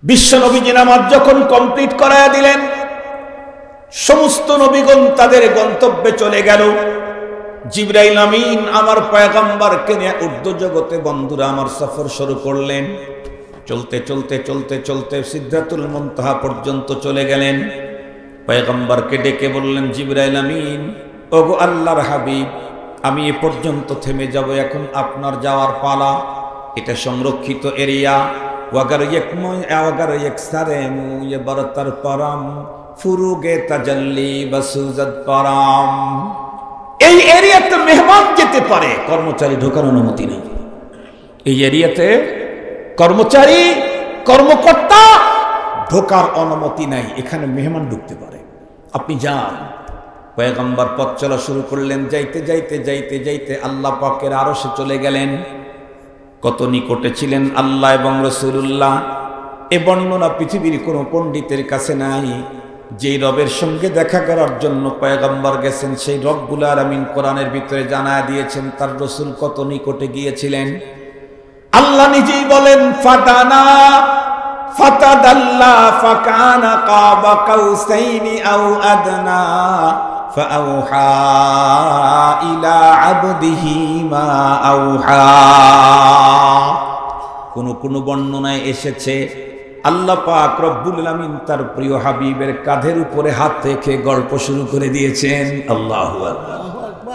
বিশ্ব নবীজি নামাজ যখন কমপ্লিট করায়া দিলেন, সমস্ত নবীগণ তাদের গন্তব্যে চলে গেল। জিবরাইল আমিন আমার পয়গম্বরকে নিয়ে ঊর্ধ্ব জগতে বন্ধুরা আমার সফর শুরু করলেন। চলতে চলতে চলতে চলতে সিদরাতুল মুনতাহা পর্যন্ত চলে গেলেন। পয়গম্বরকে ডেকে বললেন, জিবরাইল আমিন, ওগো আল্লাহর হাবিব, আমি এ পর্যন্ত থেমে যাব, এখন আপনার যাওয়ার পালা। এটা সংরক্ষিত এরিয়া। ওয়াগার বরতার পারাম ফুরুগে তাজাল্লি বাসুজাত পারাম। এই এরিয়াতে মেহমান যেতে পারে, কর্মচারী ঢোকার অনুমতি নেই। এই এরিয়াতে কর্মচারী কর্মকর্তা ঢোকার অনুমতি নাই, এখানে মেহমান ঢুকতে পারে, আপনি যান। পয়গম্বর পথ চলা শুরু করলেন। যাইতে যাইতে যাইতে যাইতে আল্লাহ পাকের আরশে চলে গেলেন। কত নিকটে ছিলেন আল্লাহ এবং রাসূলুল্লাহ। এ বর্ণনা পৃথিবীর কোনো পণ্ডিতের কাছে নাই। যেই রবের সঙ্গে দেখা করার জন্য পয়গম্বর গেছেন, সেই রব্বুল আলামিন কোরআনের ভিতরে জানায় দিয়েছেন তার রাসূল কত নিকটে গিয়েছিলেন। আল্লাহ নিজেই বলেন, ফাতানা ফাতাদাল্লা ফাকানা কাবা কাউসাইনি আও আদনা ফাআউহা ইলা আবদিহি মা আউহা। কোন বর্ণনায় এসেছে আল্লাহ পাক রব্বুল আলামিন তার প্রিয় হাবিবের কাঁধের উপরে হাত রেখে গল্প শুরু করে দিয়েছেন। আল্লাহু আকবার।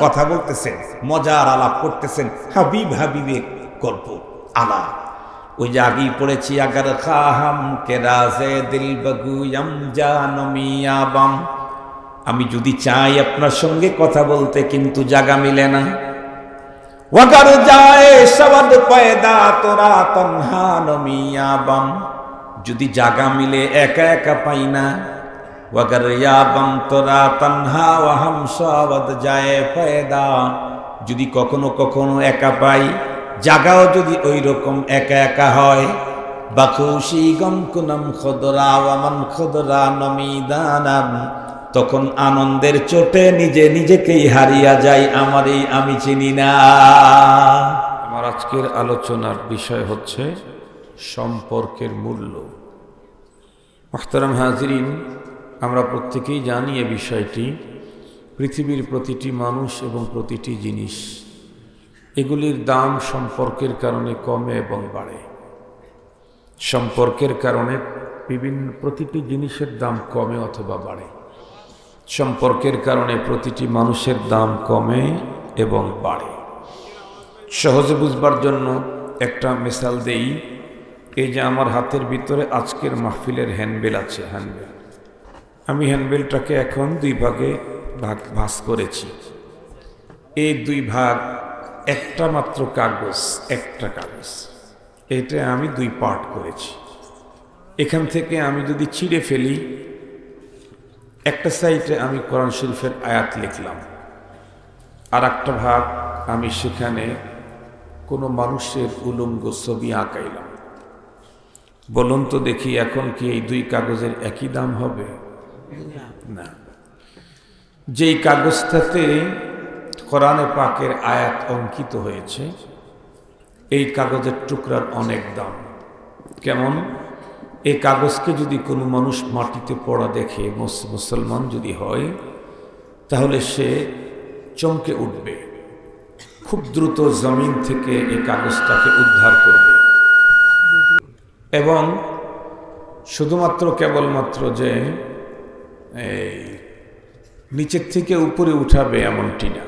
কথা বলতেছেন, মজার আলাপ করতেছেন, হাবিব হাবিবে গল্প আলাপ। ওই যে আগেই পড়েছি, আগার খাহাম কে রাজে দিল বগুয়াম জানমিয়াবাম। আমি যদি চাই আপনার সঙ্গে কথা বলতে, কিন্তু জায়গা মিলে না। ওয়াগার যায় সওয়াদ পয়দা তোরা তনহা নমিয়াবাম। যদি জায়গা মিলে একা একা পাই না। ওয়াগার ইয়াবাম তোরা তনহা ওয়াহাম সওয়াদ যায় পয়দা। যদি কখনো কখনো একা পাই, জাগাও যদি ওই রকম একা একা হয়। বাখুশি গম কুনম খদরা ওয়ামান খদরা নমিদানাম। তখন আনন্দের চোটে নিজে নিজেকেই হারিয়া যাই, আমারই আমি চিনি না। আমার আজকের আলোচনার বিষয় হচ্ছে সম্পর্কের মূল্য। মুহতারাম হাজিরিন, আমরা প্রত্যেকেই জানি এ বিষয়টি। পৃথিবীর প্রতিটি মানুষ এবং প্রতিটি জিনিস, এগুলির দাম সম্পর্কের কারণে কমে এবং বাড়ে। সম্পর্কের কারণে প্রতিটি জিনিসের দাম কমে অথবা বাড়ে। সম্পর্কের কারণে প্রতিটি মানুষের দাম কমে এবং বাড়ে। সহজে বুঝবার জন্য একটা মিসাল দেই। এই যে আমার হাতের ভিতরে আজকের মাহফিলের হ্যান্ডবেল আছে, হ্যান্ডবেল। আমি হ্যান্ডবেলটাকে এখন দুই ভাগে ভাগ করেছি। এই দুই ভাগ একটা মাত্র কাগজ, একটা কাগজ, এটা আমি দুই পার্ট করেছি। এখান থেকে আমি যদি ছিঁড়ে ফেলি, একটা সাইডে আমি কোরআন শরীফের আয়াত লিখলাম, আর একটা ভাগ আমি সেখানে কোনো মানুষের উলঙ্গ ছবি আঁকাইলাম। বলুন তো দেখি, এখন কি এই দুই কাগজের একই দাম হবে? না। যেই কাগজটাতে কোরআনে পাকের আয়াত অঙ্কিত হয়েছে, এই কাগজের টুকরার অনেক দাম। কেমন? এই কাগজকে যদি কোনো মানুষ মাটিতে পড়া দেখে, মুসলমান যদি হয়, তাহলে সে চমকে উঠবে, খুব দ্রুত জমিন থেকে এই কাগজটাকে উদ্ধার করবে। এবং শুধুমাত্র কেবলমাত্র যে এই নিচের থেকে উপরে উঠাবে এমনটি না,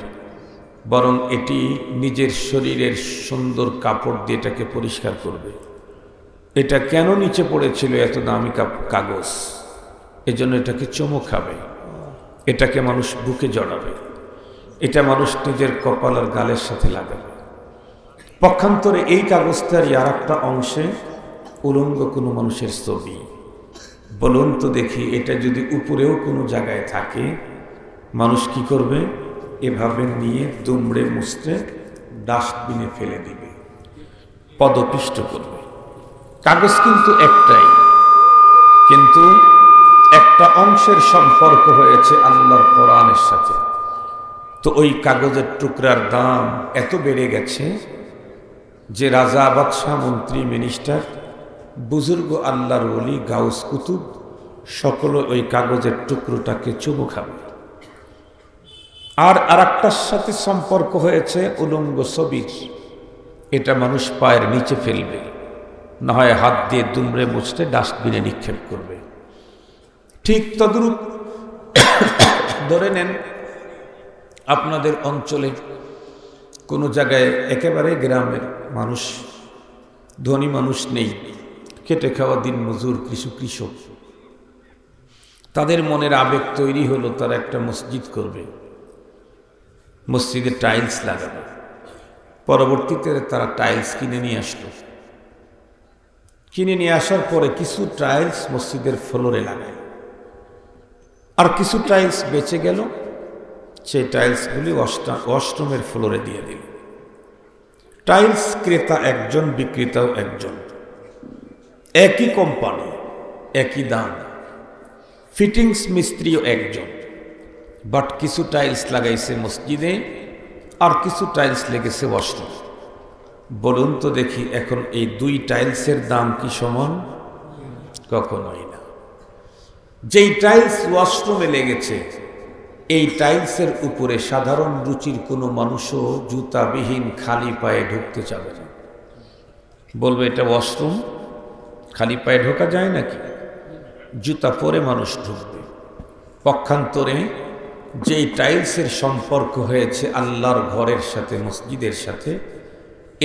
বরং এটি নিজের শরীরের সুন্দর কাপড় দিয়ে এটাকে পরিষ্কার করবে। এটা কেন নিচে পড়েছিল এত দামি কাগজ, এজন্য এটাকে চুমো খাবে, এটাকে মানুষ বুকে জড়াবে, এটা মানুষ নিজের কপাল আর গালের সাথে লাগাবে। পক্ষান্তরে এই কাগজটারই আর একটা অংশে উলঙ্গ কোনো মানুষের ছবি। বলুন তো দেখি, এটা যদি উপরেও কোনো জায়গায় থাকে, মানুষ কি করবে? এভাবে নিয়ে দুমড়ে মুছতে ডাস্টবিনে ফেলে দিবে, পদপিষ্ট করবে। কাগজ কিন্তু একটাই, কিন্তু একটা অংশের সম্পর্ক হয়েছে আল্লাহর কোরআনের সাথে। তো ওই কাগজের টুকরার দাম এত বেড়ে গেছে যে রাজা, বাদশাহ, মন্ত্রী, মিনিস্টার বুজুর্গ আল্লাহর ওলি গাউস কুতুব সকল ওই কাগজের টুকরোটাকে চুমু খাবে। আর আরেকটার সাথে সম্পর্ক হয়েছে উলঙ্গ ছবির, এটা মানুষ পায়ের নিচে ফেলবে, না হয় হাত দিয়ে দুমড়ে মুছতে ডাস্টবিনে নিক্ষেপ করবে। ঠিক তদ্রূপ ধরে নেন আপনাদের অঞ্চলে কোনো জায়গায় একেবারে গ্রামের মানুষ, ধনী মানুষ নেই, খেটে খাওয়া দিন মজুর কৃষক, তাদের মনের আবেগ তৈরি হলো তারা একটা মসজিদ করবে, মসজিদে টাইলস লাগাবে। পরবর্তীতে তারা টাইলস কিনে নিয়ে আসলো, কিনে নিয়ে আসার পরে কিছু টাইলস মসজিদের ফ্লোরে লাগায়, আর কিছু টাইলস বেঁচে গেল, সেই টাইলসগুলি ওয়াশরুমের ফ্লোরে দিয়ে দিল। টাইলস ক্রেতা একজন, বিক্রেতাও একজন, একই কোম্পানি, একই দাম, ফিটিংস মিস্ত্রিও একজন, বাট কিছু টাইলস লাগাইছে মসজিদে আর কিছু টাইলস লেগেছে ওয়াশরুম। বলুন তো দেখি এখন এই দুই টাইলসের দাম কি সমান? কখনোই না। যেই টাইলস ওয়াশরুমে লেগেছে এই টাইলসের উপরে সাধারণ রুচির কোনো মানুষও জুতাবিহীন খালি পায়ে ঢুকতে চাবে না, বলবে এটা ওয়াশরুম, খালি পায়ে ঢোকা যায় নাকি? জুতা পরে মানুষ ঢুকবে। পক্ষান্তরে যেই টাইলসের সম্পর্ক হয়েছে আল্লাহর ঘরের সাথে, মসজিদের সাথে,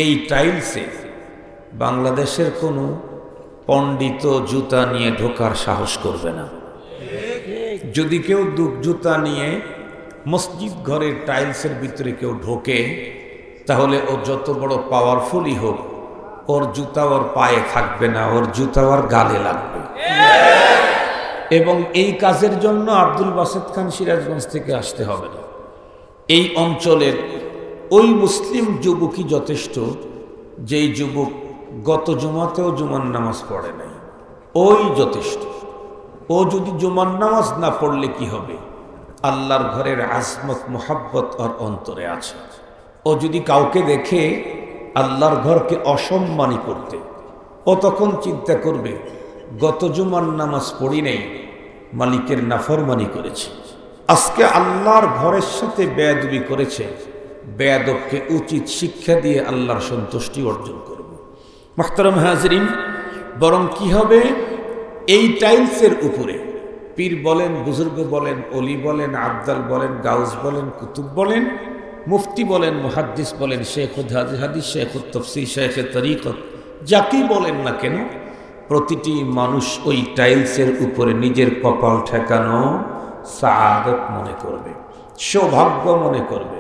এই টাইলসে বাংলাদেশের কোনো পণ্ডিত জুতা নিয়ে ঢোকার সাহস করবে না। যদি কেউ জুতা নিয়ে মসজিদ ঘরের টাইলসের ভিতরে কেউ ঢোকে, তাহলে ও যত বড় পাওয়ারফুলই হোক, ওর জুতা ওর পায়ে থাকবে না, ওর জুতা ওর গালে লাগবে। এবং এই কাজের জন্য আব্দুল বাসেত খান সিরাজগঞ্জ থেকে আসতে হবে না। এই অঞ্চলের ওই মুসলিম যুবকই যথেষ্ট, যেই যুবক গত জুমাতেও জুমার নামাজ পড়ে নাই, ওই যথেষ্ট। ও যদি জুমার নামাজ না পড়লে কি হবে? আল্লাহর ঘরের আজমত মোহাব্বত ওর অন্তরে আছে। ও যদি কাউকে দেখে আল্লাহর ঘরকে অসম্মানী করতে, ও তখন চিন্তা করবে গত জুমার নামাজ পড়ি নেই, মালিকের নাফরমানি করেছে, আজকে আল্লাহর ঘরের সাথে বেয়াদবি করেছে, বেয়াদবকে উচিত শিক্ষা দিয়ে আল্লাহর সন্তুষ্টি অর্জন করব। মুহতারাম হাজরিন, বরং কি হবে, এই টাইলসের উপরে পীর বলেন, বুজুর্গ বলেন, অলি বলেন, আবদাল বলেন, গাউস বলেন, কুতুব বলেন, মুফতি বলেন, মুহাদ্দিস বলেন, শেখ হাদিস, শেখ তাফসীর, শেখ তরিকত, যাকেই বলেন না কেন, প্রতিটি মানুষ ওই টাইলসের উপরে নিজের কপাল ঠেকানো সাআদত মনে করবে, সৌভাগ্য মনে করবে,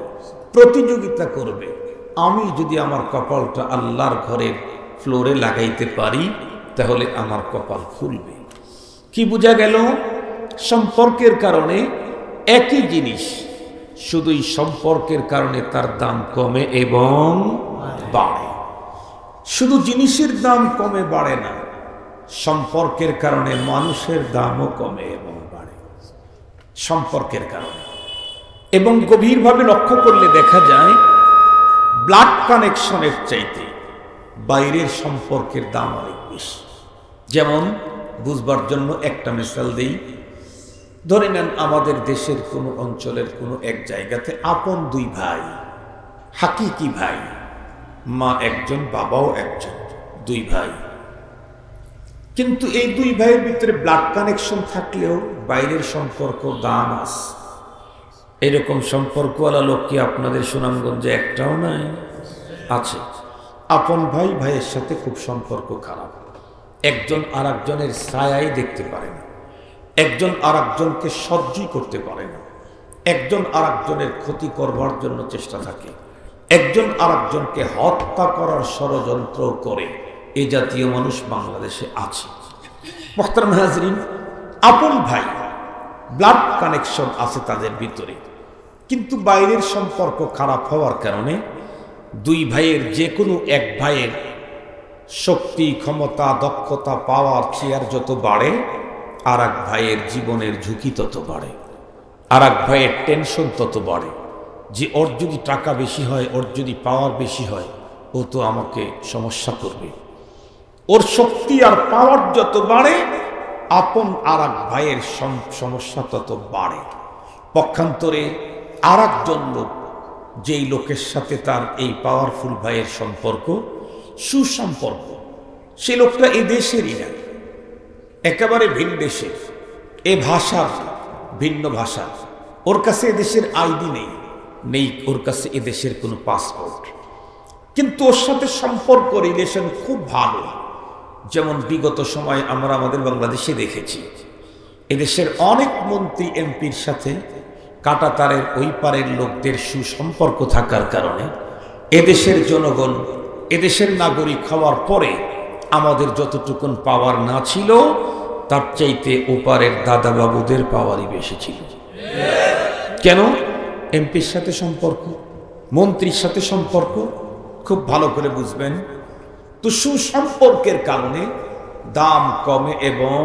প্রতিযোগিতা করবে। আমি যদি আমার কপালটা আল্লাহর ঘরের ফ্লোরে লাগাইতে পারি তাহলে আমার কপাল খুলবে। কি বোঝা গেল? সম্পর্কের কারণে একই জিনিস, শুধুই সম্পর্কের কারণে তার দাম কমে এবং বাড়ে। শুধু জিনিসের দাম কমে বাড়ে না, সম্পর্কের কারণে মানুষের দামও কমে এবং বাড়ে। সম্পর্কের কারণে, এবং গভীরভাবে লক্ষ্য করলে দেখা যায় ব্লাড কানেকশনের চাইতে বাইরের সম্পর্কের দাম অনেক বেশি। যেমন বুঝবার জন্য একটা মিসাল দেই, ধরে নেন আমাদের দেশের কোনো অঞ্চলের কোনো এক জায়গাতে আপন দুই ভাই, হাকিকি ভাই, মা একজন বাবাও একজন, দুই ভাই, কিন্তু এই দুই ভাইয়ের ভিতরে ব্লাড কানেকশন থাকলেও বাইরের সম্পর্ক দাম আছে। এরকম সম্পর্কওয়ালা লোক কি আপনাদের সুনামগঞ্জে একটাও নাই? আছে। আপন ভাই ভাইয়ের সাথে খুব সম্পর্ক খারাপ, একজন আর একজনের ছায়াই দেখতে পারে না, একজন আর একজনকে সহ্যই করতে পারে না, একজন আর একজনের ক্ষতি করবার জন্য চেষ্টা থাকে, একজন আর একজনকে হত্যা করার ষড়যন্ত্র করে। এই জাতীয় মানুষ বাংলাদেশে আছে। মুহতারাম হাজরিন, আপন ভাই, ব্লাড কানেকশন আছে তাদের ভিতরে, কিন্তু বাইরের সম্পর্ক খারাপ হওয়ার কারণে দুই ভাইয়ের যে কোনো এক ভাইয়ের শক্তি, ক্ষমতা, দক্ষতা, পাওয়ার, চেয়ার যত বাড়ে, আর এক ভাইয়ের জীবনের ঝুঁকি তত বাড়ে, আর এক ভাইয়ের টেনশন তত বাড়ে, যে ওর যদি টাকা বেশি হয়, ওর যদি পাওয়ার বেশি হয়, ও তো আমাকে সমস্যা করবে। ওর শক্তি আর পাওয়ার যত বাড়ে, আপন আর এক ভাইয়ের সমস্যা তত বাড়ে। পক্ষান্তরে আর একজন লোক, যেই লোকের সাথে তার এই পাওয়ারফুল ভাইয়ের সম্পর্ক সুসম্পর্ক, সে লোকটা এ দেশেরই না, একেবারে ভিন দেশের, এ ভাষার ভিন্ন ভাষা, ওর কাছে এদেশের আইডি নেই, ওর কাছে এদেশের কোনো পাসপোর্ট, কিন্তু ওর সাথে সম্পর্ক রিলেশন খুব ভালো। যেমন বিগত সময় আমরা আমাদের বাংলাদেশে দেখেছি, এদেশের অনেক মন্ত্রী এমপির সাথে কাঁটাতারের ওই পারের লোকদের সুসম্পর্ক থাকার কারণে এদেশের জনগণ, এদেশের নাগরিক হওয়ার পরে আমাদের যতটুকুন পাওয়ার না ছিল, তার চাইতে ওপারের দাদা বাবুদের পাওয়ারই বেশি ছিল। কেন? এমপির সাথে সম্পর্ক, মন্ত্রীর সাথে সম্পর্ক, খুব ভালো করে বুঝবেন। তো সুসম্পর্কের কারণে দাম কমে এবং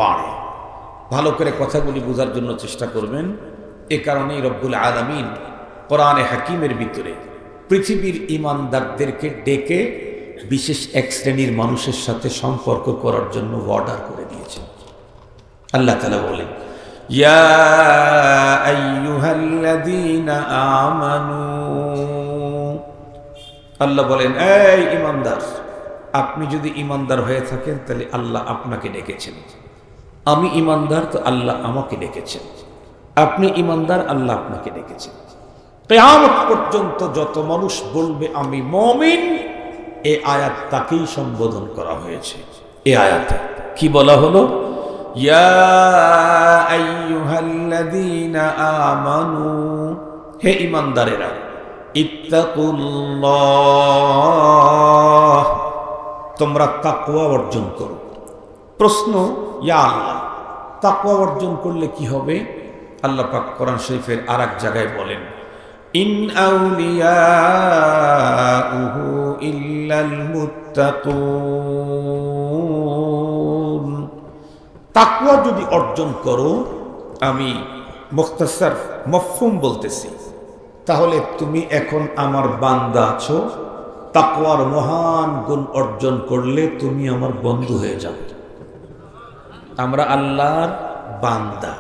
বাড়ে। ভালো করে কথাগুলি বোঝার জন্য চেষ্টা করবেন। এ কারণেই রব্বুল আলামিন কোরআনে হাকিমের ভিতরে পৃথিবীর ঈমানদারদেরকে ডেকে বিশেষ এক শ্রেণীর মানুষের সাথে সম্পর্ক করার জন্য অর্ডার করে দিয়েছেন। আল্লাহ তাআলা বলেন, ইয়া আইয়ুহাল্লাযীনা আমানু, আল্লাহ বলেন, এই ঈমানদার, আপনি যদি ঈমানদার হয়ে থাকেন তাহলে আল্লাহ আপনাকে ডেকেছেন। আমি ঈমানদার, তো আল্লাহ আমাকে ডেকেছেন। আপনি ঈমানদার, আল্লাহ আপনাকে ডেকেছেন। কিয়ামত পর্যন্ত যত মানুষ বলবে আমি মুমিন, এই আয়াত তাকেই সম্বোধন করা হয়েছে। এই আয়াতে কি বলা হলো? ইয়া আইয়ুহাল্লাযীনা আমানু, হে ঈমানদারেরা, ইত্তাকুল্লাহ, তোমরা তাকওয়া অর্জন করো। প্রশ্ন, ইয়া আল্লাহ, তাকওয়া অর্জন করলে কি হবে? আল্লাহ পাক কোরআন শরীফের আরেক জায়গায় বলেন, ইন আউলিয়াউহু ইল্লাল মুত্তাকুন। তাকওয়া যদি অর্জন করো, আমি মুখতাসার মফহুম বলতেছি, তাহলে তুমি এখন আমার বান্দা আছো। তাকওয়ার মহান গুণ অর্জন করলে তুমি আমার বন্ধু হয়ে যাবে। আমরা আল্লাহর বান্দা,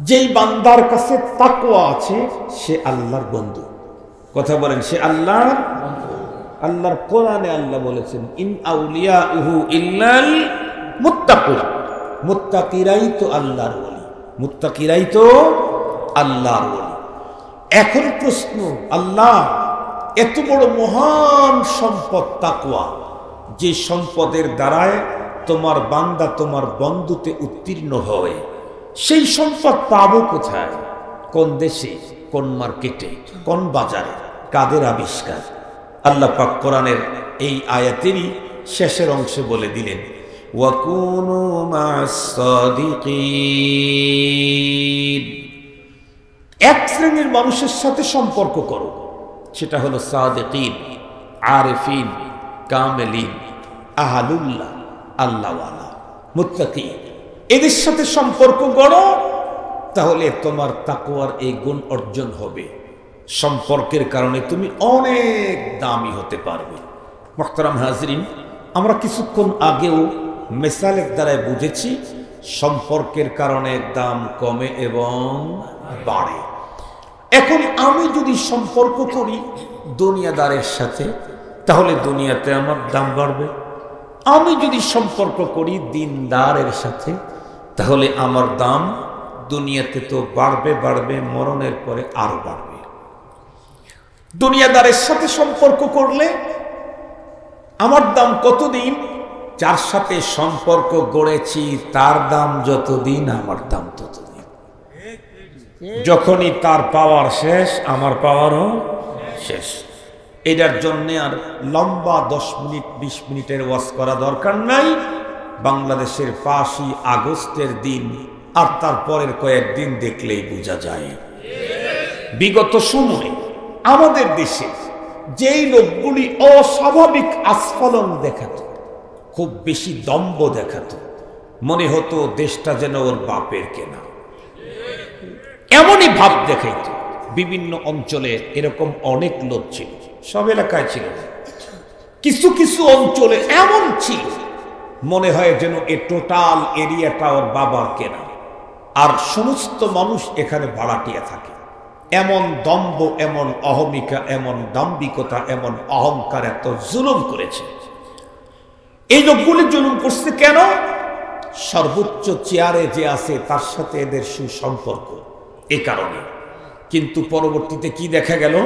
যেই বান্দার কাছে তাকওয়া আছে সে আল্লাহর বন্ধু। কথা বলেন, সে আল্লাহর বন্ধু। আল্লাহর কোরআনে আল্লাহ বলেছেন, ইন আউলিয়াউহু ইল্লাল মুত্তাকুন। মুত্তাকিরাই তো আল্লাহর ওলি, মুত্তাকিরাই তো আল্লাহর ওলি। এখন প্রশ্ন, আল্লাহ এত বড় মহান সম্পদ তাকওয়া, যে সম্পদের দ্বারায় তোমার বান্দা তোমার বন্ধুতে উত্তীর্ণ হয়, সেই সম্পদ পাবো কোথায়? কোন দেশে, কোন মার্কেটে, কোন বাজারে, কাদের আবিষ্কার? আল্লাহ পাক কোরআনের এই আয়াতেরই শেষের অংশে বলে দিলেন, ওয়াকুনু মা'আস সাদিকিন। এক শ্রেণীর মানুষের সাথে সম্পর্ক করো, সেটা হলো সাদিকিন, আরিফিন, কামেলিন, আহলুল্লাহ, আল্লাহওয়ালা, মুত্তাকি। এদের সাথে সম্পর্ক গড়ো, তাহলে তোমার তাকওয়ার এই গুণ অর্জন হবে। সম্পর্কের কারণে তুমি অনেক দামি হতে পারবে। মুহতারাম হাজরিন, আমরা কিছুক্ষণ আগেও মিসালের দ্বারাই বুঝেছি সম্পর্কের কারণে দাম কমে এবং বাড়ে। এখন আমি যদি সম্পর্ক করি দুনিয়াদারের সাথে, তাহলে দুনিয়াতে আমার দাম বাড়বে। আমি যদি সম্পর্ক করি দিনদারের সাথে, তাহলে আমার দাম দুনিয়াতে তো বাড়বে, মরণের পরে আরো বাড়বে। দুনিয়াদারের সাথে সম্পর্ক করলে আমার দাম কতদিন? যার সাথে সম্পর্ক গড়েছি তার দাম যতদিন, আমার দাম ততদিন। যখনই তার পাওয়ার শেষ, আমার পাওয়ারও শেষ। এটার জন্য আর লম্বা 10 মিনিট 20 মিনিটের ওয়াজ করা দরকার নাই। বাংলাদেশের 5ই আগস্টের দিন আর তারপরের কয়েকদিন দেখলেই বোঝা যায়। বিগত সময়ে আমাদের দেশে যেই লোকগুলি অস্বাভাবিক আস্ফালন দেখাতো, খুব বেশি দম্ভ দেখাতো, মনে হতো দেশটা যেন ওর বাপের কেনা, এমনই ভাব দেখাইতো। বিভিন্ন অঞ্চলে এরকম অনেক লোক ছিল, সব এলাকায় ছিল। কিছু কিছু অঞ্চলে এমন ছিল মনে হয় যেন এ টোটাল এরিয়াটা ওর বাবার কেনা, আর সমস্ত মানুষ এখানে ভাড়াটিয়া থাকে। এমন দম্ভ, এমন অহমিকা, এমন দাম্ভিকতা, এমন অহংকার, এত জুলুম করেছে। এই লোকগুলি জুলুম করছে কেন? সর্বোচ্চ চেয়ারে যে আছে তার সাথে এদের সুসম্পর্ক, এ কারণে। কিন্তু পরবর্তীতে কি দেখা গেল?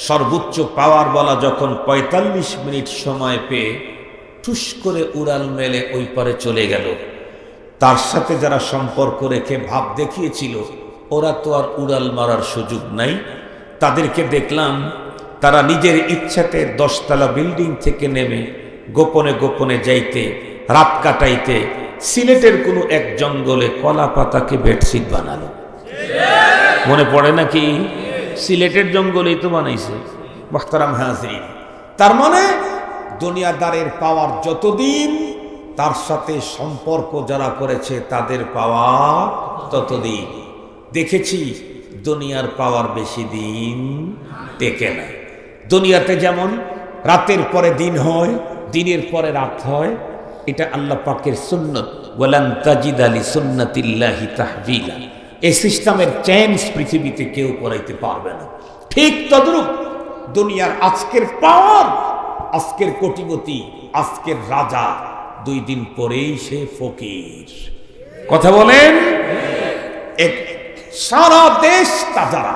সর্বোচ্চ পাওয়ার বলা যখন ৪৫ মিনিট সময় পেয়ে ঠুস করে উড়াল মেলে ওই পারে চলে গেল, তার সাথে যারা সম্পর্ক রেখে ভাব দেখিয়েছিল ওরা তো আর উড়াল মারার সুযোগ নাই। তাদেরকে দেখলাম তারা নিজের ইচ্ছাতে ১০ তলা বিল্ডিং থেকে নেমে গোপনে গোপনে যাইতে, রাত কাটাইতে সিলেটের কোনো এক জঙ্গলে কলা পাতাকে বেডশিট বানালো। মনে পড়ে নাকি? সিলেটের জঙ্গলেই তো বানাইছে। মুহতারাম হাজরিন, তার মানে দুনিয়াদারের পাওয়ার যতদিন, তার সাথে সম্পর্ক যারা করেছে তাদের পাওয়ার ততদিন। দেখেছি দুনিয়ার পাওয়ার বেশি দিন টেকে না। দুনিয়াতে যেমন রাতের পরে দিন হয়, দিনের পরে রাত হয়, এটা আল্লাহ পাকের সুন্নত। ওয়ালান তাজিদা লিসুন্নাতিল্লাহি তাহবিলা। এই সিস্টেমের চেঞ্জ পৃথিবীতে কেউ করাইতে পারবে না। ঠিক তদ্রূপ দুনিয়ার আজকের পাওয়ার, আজকের কোটিপতি, আজকের রাজা, 2 দিন পরেই সে ফকির। কথা বলেন? সারা দেশ তাজারা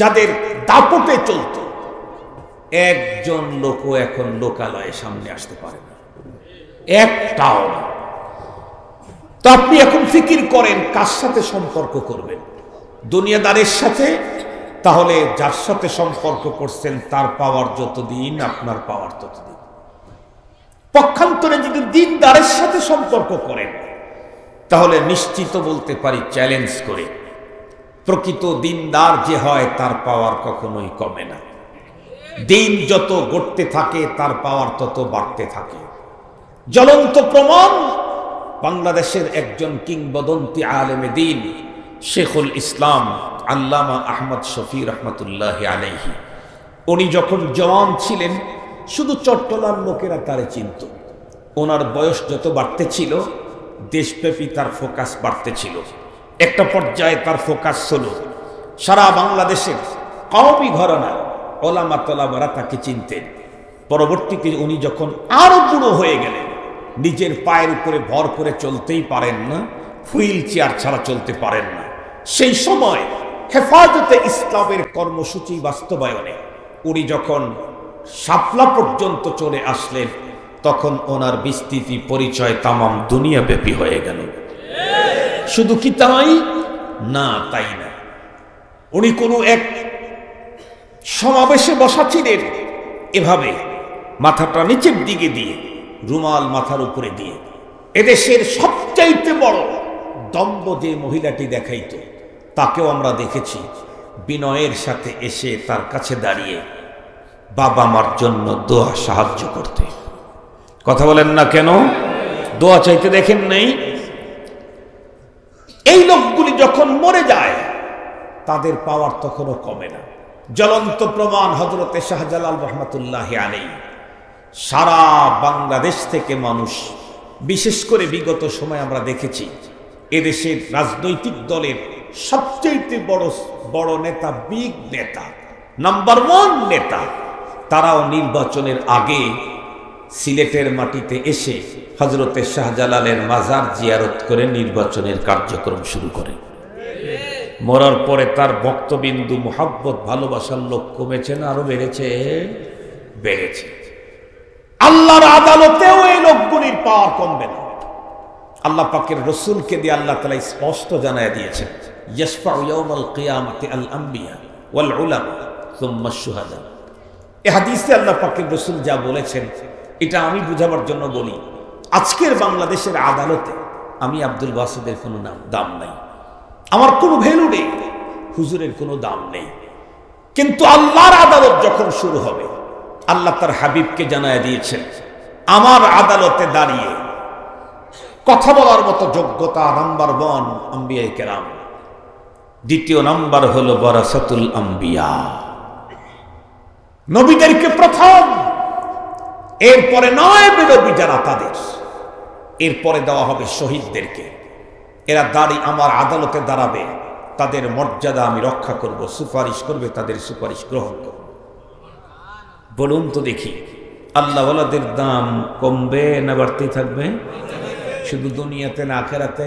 যাদের দাপটে চলত, একজন লোকও এখন লোকালয়ে সামনে আসতে পারে না, একটাও না। তো আপনি এখন ফিকির করেন কার সাথে সম্পর্ক করবেন? দুনিয়াদারের সাথে? তাহলে যার সাথে সম্পর্ক করছেন তার পাওয়ার যতদিন, আপনার পাওয়ার ততদিন। পক্ষান্তরে যদি দিনদারের সাথে সম্পর্ক করেন তাহলে নিশ্চিত বলতে পারি চ্যালেঞ্জ করে, প্রকৃত দিনদার যে হয় তার পাওয়ার কখনোই কমে না। দিন যত গড়তে থাকে তার পাওয়ার তত বাড়তে থাকে। জ্বলন্ত প্রমাণ বাংলাদেশের একজন কিংবদন্তি আলেমে দিন শেখুল ইসলাম আল্লামা আহমদ শফি রহমতুল্লাহ আলাইহি। উনি যখন জওয়ান ছিলেন শুধু চট্টলার লোকেরা তারে চিনত। ওনার বয়স যত বাড়তে ছিল দেশব্যাপী তার ফোকাস বাড়তে ছিল। একটা পর্যায়ে তার ফোকাস হলো সারা বাংলাদেশের কওমি ঘরানা ওলামা তোলামারা তাকে চিনতেন। পরবর্তীতে উনি যখন আরো বুড়ো হয়ে গেলেন, নিজের পায়ের উপরে ভর করে চলতেই পারেন না, হুইল চেয়ার ছাড়া চলতে পারেন না, সেই সময় হেফাজতে ইসলামের কর্মসূচি বাস্তবায়নে উনি যখন শাপলা পর্যন্ত চলে আসলেন, তখন ওনার বিস্তৃতি পরিচয় তামাম দুনিয়াব্যাপী হয়ে গেল। শুধু কি তাই না? তাই না, উনি কোনো এক সমাবেশে বসা ছিলেন, এভাবে মাথাটা নিচের দিকে দিয়ে, রুমাল মাথার উপরে দিয়ে। এদেশের সবচাইতে বড় দম্ভ যে মহিলাটি দেখাইত তাকেও আমরা দেখেছি বিনয়ের সাথে এসে তার কাছে দাঁড়িয়ে বাবা মার জন্য দোয়া সাহায্য করতে। কথা বলেন না কেন? দোয়া চাইতে দেখেন নাই? এই লোকগুলি যখন মরে যায় তাদের পাওয়ার তখনও কমে না। জ্বলন্ত প্রমাণ হযরতে শাহজালাল রহমাতুল্লাহি আলাইহি। সারা বাংলাদেশ থেকে মানুষ, বিশেষ করে বিগত সময় আমরা দেখেছি এদেশের রাজনৈতিক দলের সবচেয়ে বড় নেতা, বিগ নেতা, নাম্বার 1 নেতা, তারাও নির্বাচনের আগে সিলেটের মাটিতে এসে হযরতে শাহজালালের মাজার জিয়ারত করে নির্বাচনের কার্যক্রম শুরু করে। মরার পরে তার ভক্তবিন্দু, মুহাব্বত, ভালোবাসার লোক কমেছে না আরো বেড়েছে? বেড়েছে। আল্লাহর আদালতেও এই লোকগুলির পাওয়ার কমবে না। আল্লাহ পাকের রসুলকে দিয়ে আল্লাহ তাআলা স্পষ্ট জানায় দিয়েছেন, ইয়াশফাউ ইয়াউমাল কিয়ামাতি আল আম্বিয়া ওয়াল উলামা সুম্মা শুহাদা। এই হাদিসে আল্লাহ পাকের রসুল যা বলেছেন এটা আমি বুঝাবার জন্য বলি। আজকের বাংলাদেশের আদালতে আমি আব্দুল বাসিদের কোনো দাম নাই, আমার কোনো ভ্যালু নেই, হুজুরের কোনো দাম নেই। কিন্তু আল্লাহর আদালত যখন শুরু হবে, আল্লাহ তার হাবিবকে জানায় দিয়েছেন আমার আদালতে দাঁড়িয়ে কথা বলার মতো যোগ্যতা নাম্বার 1 আম্বিয়ায়ে কেরাম, দ্বিতীয় নাম্বার হলো ওয়ারাসাতুল আম্বিয়া। নবীদেরকে প্রথম এরপরে 9 নবী যারা তাদের, এরপরে দেওয়া হবে শহীদদেরকে। এরা আমার আদালতে দাঁড়াবে, তাদের মর্যাদা আমি রক্ষা করব, সুপারিশ করবে, তাদের সুপারিশ গ্রহণ করব। বলুন তো দেখি, আল্লাহওয়ালাদের দাম কমবে না বাড়তেই থাকবে? শুধু দুনিয়াতে না আখিরাতে?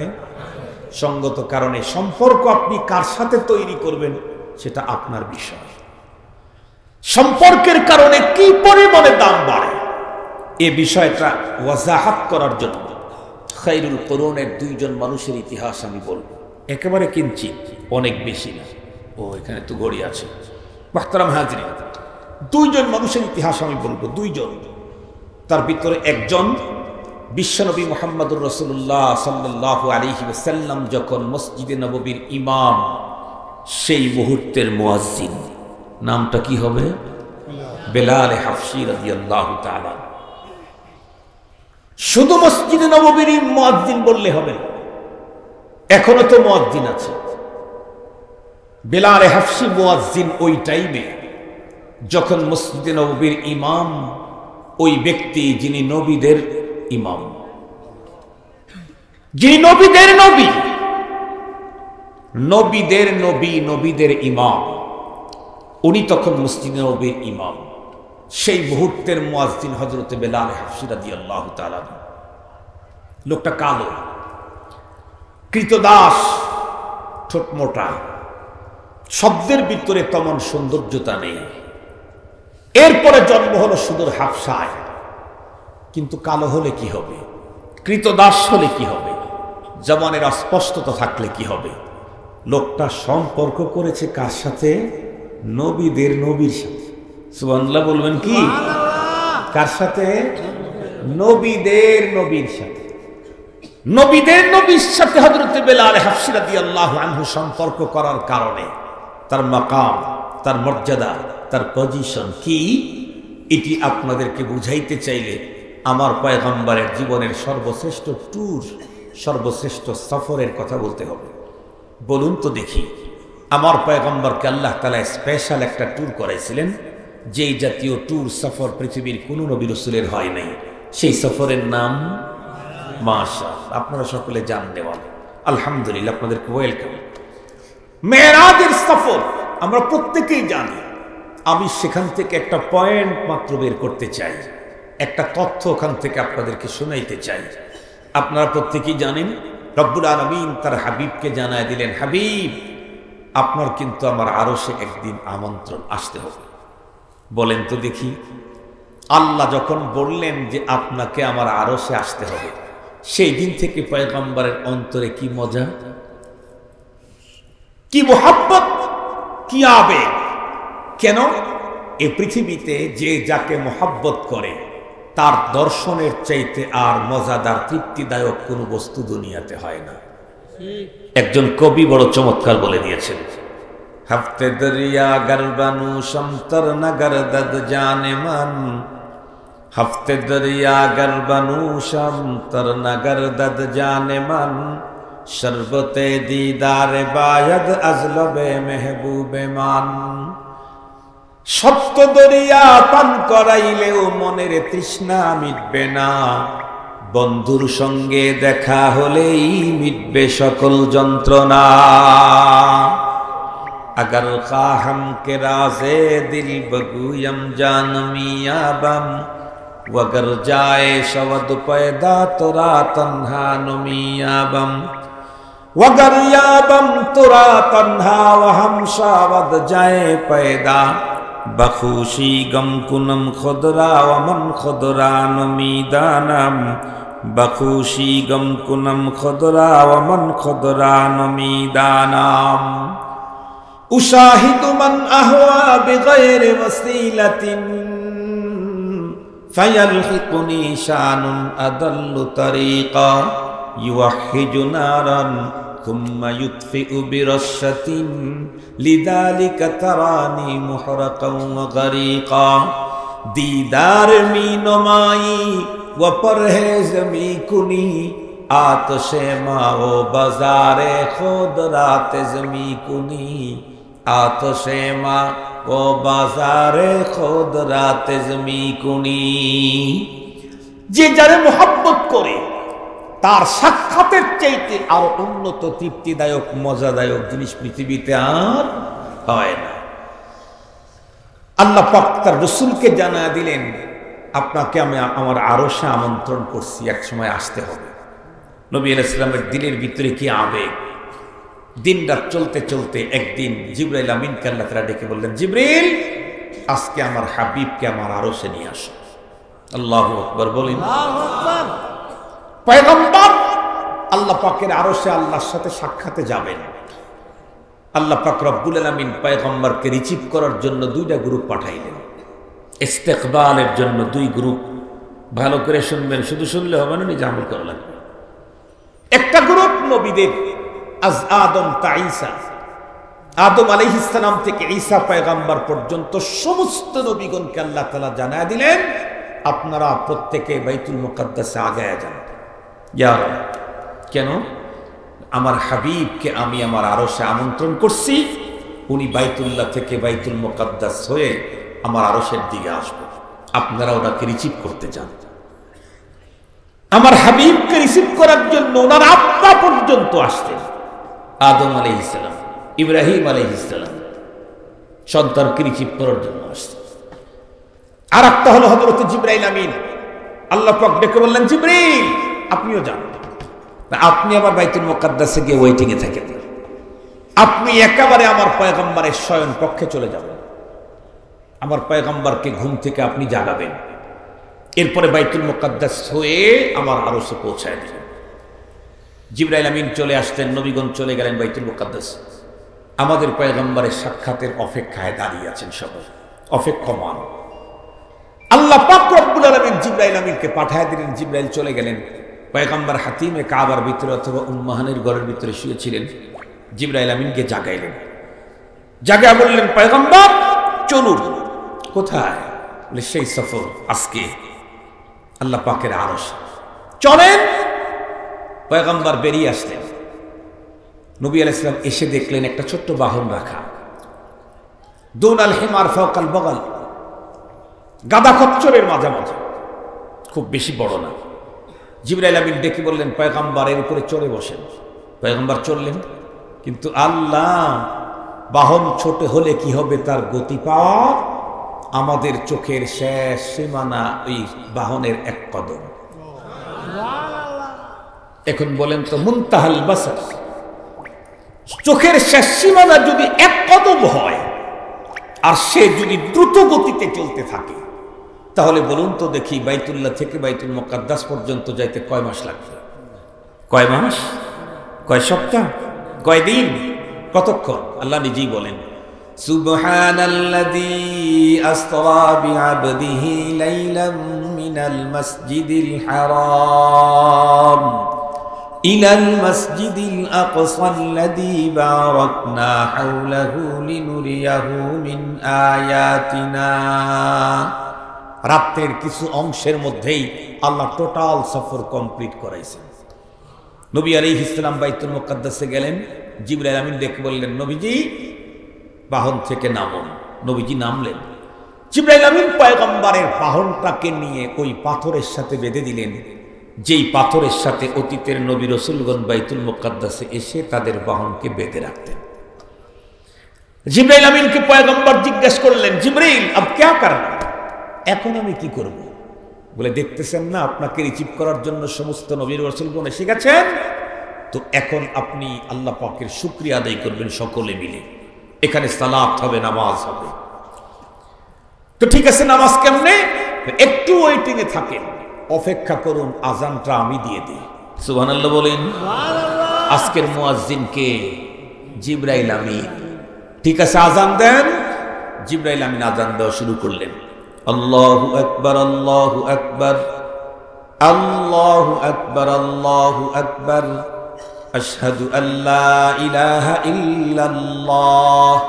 সঙ্গত কারণে সম্পর্ক আপনি কার সাথে তৈরি করবেন সেটা আপনার বিষয়। সম্পর্কের কারণে কি পরিমাণে দাম বাড়ে এ বিষয়টা ওয়াজাহাত করার জন্য খায়রুল কুরুনের 2 জন মানুষের ইতিহাস আমি বলবো, একেবারে কিঞ্চিত, অনেক বেশি না। ও এখানে তো গড়ি আছে। মুহতারাম হাজরিন, 2 জন মানুষের ইতিহাস আমি বলবো, 2 জন। তার ভিতরে একজন বিশ্বনবী মুহাম্মদুর রাসূলুল্লাহ সাল্লাল্লাহু আলাইহি ওয়াসাল্লাম যখন মসজিদে নববীর ইমাম, সেই মুহূর্তের মুয়াজ্জিন। নামটা কি হবে? বেলাল হাফসি রাদিয়াল্লাহু তাআলা। শুধু মসজিদে নববীর মুয়াজ্জিন বললে হবে, এখনো তো মুয়াজ্জিন আছে। বেলাল হাফসি মুয়াজ্জিন ওই টাইমে যখন মসজিদে নববীর ইমাম ওই ব্যক্তি যিনি নবীদের ইমাম, যিনি নবীদের নবী, নবীদের নবী, নবীদের ইমাম, উনি তখন মসজিদে নববীর ইমাম। সেই মুহূর্তের মুয়াজ্জিন হযরত বেলাল হাফসি রাদিয়াল্লাহু তাআলা। লোকটা কালো, কৃতদাস, ঠোঁট মোটা, শব্দের ভিতরে তেমন সৌন্দর্যতা নেই। এরপরে জন্ম হলো সুদূর হাবশায়। কিন্তু কালো হলে কি হবে, কৃতদাস হলে কি হবে, জবানের অস্পষ্টতা থাকলে কি হবে? লোকটা সম্পর্ক করেছে কার সাথে? নবীদের নবীর সাথে। সুবহানাল্লাহ বলবেন কি? কার সাথে? নবীদের নবীর সাথে। নবীদের নবীর সাথে হযরত বেলাল হাফসি রাদিয়াল্লাহু আনহু সম্পর্ক করার কারণে তার মাকাম, তার মর্যাদা, তার পজিশন কি, এটি আপনাদেরকে বুঝাইতে চাইলে আমার পয়গম্বরের জীবনের সর্বশ্রেষ্ঠ ট্যুর, সর্বশ্রেষ্ঠ সফরের কথা বলতে হবে। বলুন তো দেখি, আমার পয়গম্বরকে আল্লাহ তাআলা স্পেশাল একটা ট্যুর করাইছিলেন, যেই জাতীয় ট্যুর সফর পৃথিবীর কোনো নবী রাসূলের হয় নাই। সেই সফরের নাম মাশাআল্লাহ, আপনারা সকলে জানেন। আলহামদুলিল্লাহ, আপনাদেরকে ওয়েলকাম। মেরাজের সফর আমরা প্রত্যেকেই জানি। আমি সেখান থেকে একটা পয়েন্ট মাত্র বের করতে চাই, একটা তথ্য ওখান থেকে আপনাদেরকে শোনাইতে চাই। আপনারা প্রত্যেকেই জানেন, রব্বুল আলামিন তার হাবিবকে জানায় দিলেন, হাবিব আপনার কিন্তু আমার আরশে একদিন আমন্ত্রণ আসতে হবে। বলেন তো দেখি, আল্লাহ যখন বললেন যে আপনাকে আমার আরশে আসতে হবে, সেই দিন থেকে পয়গম্বরের অন্তরে কি মজা, কি মুহাব্বত, কি আবেগ। কেন? এ পৃথিবীতে যে যাকে মুহাব্বত করে তার দর্শনের চাইতে আর মজাদার, তৃপ্তিদায়ক কোনো বস্তু দুনিয়াতে হয় না। একজন কবি বড় চমৎকার বলে দিয়েছেন, হফতে দরিয়া গরবানু সমতর নগর দদ জানে মান, হফতে দরিয়া গরবানু সমতর নগর দদ জানে মান, শরবতে দিদারে বায়দ আজলবে মেহবুবে মান। সপ্ত দরিয়া পান করাইলেও মনের তৃষ্ণা মিটবে না, বন্ধুর সঙ্গে দেখা হলেই মিটবে সকল যন্ত্রণা। अगर खाहम के राज़े दिल बगुयम जानमियाबम, वगर जाए शवद पैदा तुरा तन्हा नुमियाबम, वगर याबम तुरा तन्हा वहम शावद जाए पैदा, बखुशी गम कुनम खुदरा वमन खुदरा नुमीदानम, बखुशी गम कुनम खुदरा वमन खुदरा नुमीदानम। उशाहिदु मन अहवा बिगैर वसीलतिन, फयल्हिकुनी शानुन अदल्लु तरीका, युवहिजु नारन थुम्मा युत्फिउ बिरश्शतिन, लिदालिका तरानी मुहरकन व गरीका। दीदार मी नुमाई व परहेज मी कुनी, आतशे माओ बाजारे खुद रात जमी कुनी, आतशे मा ও বাজারে খোদ রাতে জমি কুনি। যে যারে মোহাব্বত করে তার সাক্ষাতের চাইতে আরো উন্নত তৃপ্তিদায়ক মজাদায়ক জিনিস পৃথিবীতে আর হয় না। আল্লাহ পাক তার রাসূলকে জানা দিলেন, আপনাকে আমি আমার আরশে আমন্ত্রণ করছি, এক সময় আসতে হবে। নবী আলাইহিস সালামের দিলের ভিতরে কি আবেগ! দিন রাত চলতে চলতে একদিন জিবরাইল আমিনকে আল্লাহ তাআলা ডেকে বললেন, জিবরিল, আজকে আমার হাবিবকে আমার আরশে নিয়ে আসো। আল্লাহু আকবার বলেন। পয়গম্বর আল্লাহ পাকের আরশে আল্লাহর সাথে সাক্ষাতে যাবেন। আল্লাহ পাক রব্বুল আলামিন পয়গম্বরকে রিসিভ করার জন্য দুইটা গ্রুপ পাঠাইলেন। ইস্তেকবালের জন্য দুই গ্রুপ। ভালো করে শুনবেন, শুধু শুনলে হবে না, নিজে আমল করা লাগবে। একটা গ্রুপ নবীদের, আজ আদম তা ঈসা, আদম আলাইহিস সালাম থেকে ঈসা পয়গম্বর পর্যন্ত সমস্ত নবীগণকে আল্লাহ তাআলা জানায় দিলেন, আপনারা প্রত্যেকে বাইতুল মুকাদ্দাসে আগায়া যান। ইয়া রাব, কেন? আমার হাবিবকে আমি আমার আরশে আমন্ত্রণ করছি, উনি বাইতুল্লাহ থেকে বাইতুল মুকাদ্দাস হয়ে আমার আরশের দিকে আসবে, আপনারা ওনাকে রিসিভ করতে যান। আমার হাবিবকে রিসিভ করার জন্য ওনার আব্বা পর্যন্ত আসতেন। আদম আলাইহিস সালাম, ইব্রাহিম আলাইহিস সালাম সন্তানকে রিসিভ করার জন্য আসতেন। আর একটা হলো হযরত জিবরাইল আমিন। আল্লাহ পাক ডেকে বললেন, জিবরিল আপনিও যান। আপনি আবার বাইতুল মুকাদ্দাসে গিয়ে ওয়েটিং এ থাকেন, আপনি একেবারে আমার পয়গম্বরের শয়ন কক্ষে চলে যাবেন, আমার পয়গম্বরকে ঘুম থেকে আপনি জাগাবেন, এরপরে বাইতুল মুকাদ্দাস হয়ে আমার আরশে পৌঁছায় দিবেন। জিবরাইল আমিন চলে আসতেন, নবীগণ চলে গেলেন বাইতুল মুকাদ্দাস। আমাদের পয়গম্বরের সাক্ষাতের অপেক্ষায় দাঁড়িয়ে আছেন সবাই, অপেক্ষমান। আল্লাহ পাক রব্বুল আলামিন জিবরাইল আমিনকে পাঠায় দিলেন। জিবরাইল চলে গেলেন। পয়গম্বর হাতিমে কাবার ভিতরে অথবা উম্মাহানের ঘরের ভিতরে শুয়েছিলেন। জিবরাইল আমিনকে জাগাইলেন, জাগায় বললেন, পয়গম্বর চলুন। কোথায়? বলে সেই সফর, আজকে আল্লাহ পাকের আরশ, চলেন। পয়গম্বর বেরিয়ে আসলেন। নবী আলাইহিস সালাম এসে দেখলেন একটা ছোট্ট বাহন রাখা, দুনাল হিমার ফাওকাল বগল, গাদা খচ্চরের মাঝামাঝি, খুব বেশি বড় না। জিবরাইল আমিন ডেকে বললেন, পয়গম্বর এর উপরে চড়ে বসেন। পয়গম্বর চললেন, কিন্তু আল্লাহ, বাহন ছোট হলে কি হবে তার গতি পাওয়া? আমাদের চোখের শেষ সীমানা ওই বাহনের এক কদম। এখন বলেন তো, মুনতাহাল বাসার, চোখের শেষ সীমানা যদি এক কদম হয় আর সে যদি দ্রুত গতিতে চলতে থাকে, তাহলে বলুন তো দেখি, বাইতুল্লাহ থেকে বাইতুল মুকাদ্দাস পর্যন্ত যাইতে কয় মাস লাগবে? কয় মাস? কয় সপ্তাহ? কয় দিন? কতক্ষণ? আল্লাহ নিজেই বলেন, সুবহানাল্লাযী আসরা বিআবদিহি লাইলাম মিনাল মাসজিদিল হারাম ইলাল মাসজিদিল আকসাল্লাযী বারাকনা হাওলাহু লিনুরিয়াহু মিন আয়াতিনা। রাতের কিছু অংশের মধ্যেই আল্লাহ টোটাল সফর কমপ্লিট করাইছেন। নবী আলাইহিস সালাম বাইতুল মুকাদ্দাসে গেলেন। জিবরাইল আমিন ডেকে বললেন, নবীজি বাহন থেকে নামুন। নবীজি নামলেন। জিবরাইল আমিন পয়গম্বরের বাহনটাকে নিয়ে ওই পাথরের সাথে বেঁধে দিলেন, যেই পাথরের সাথে অতীতের নবী রাসূলগণ বাইতুল মুকাদ্দাসে এসে তাদের বাহনকে বেঁধে রাখতেন। জিবরাইল আমিনকে পয়গম্বর জিজ্ঞেস করলেন, জিবরাইল আব ক্যা করনা? এখন আমি কি করব? বলে, দেখতেছেন না আপনাকে রিসিভ করার জন্য সমস্ত নবী রাসূলগণ এসে গেছেন, তো এখন আপনি আল্লাহ পাকের শুকরিয়া আদায় করবেন সকলে মিলে। এখানে সালাত হবে, নামাজ হবে। তো ঠিক আছে, নামাজ কেমনে? একটু ওয়েটিং এ থাকেন, অপেক্ষা করুন, আজানটা আমি দিয়ে দিই। সুবহানাল্লাহ বলেন। আজকের মুয়াজ্জিন কে? জিবরাইল আমিন। ঠিক আছে, আজান দেন। জিবরাইল আমিন আজান দেওয়া শুরু করলেন। আল্লাহু আকবার, আল্লাহু আকবার, আল্লাহু আকবার, আল্লাহু আকবার, আশহাদু আল্লা ইলাহা ইল্লাল্লাহ,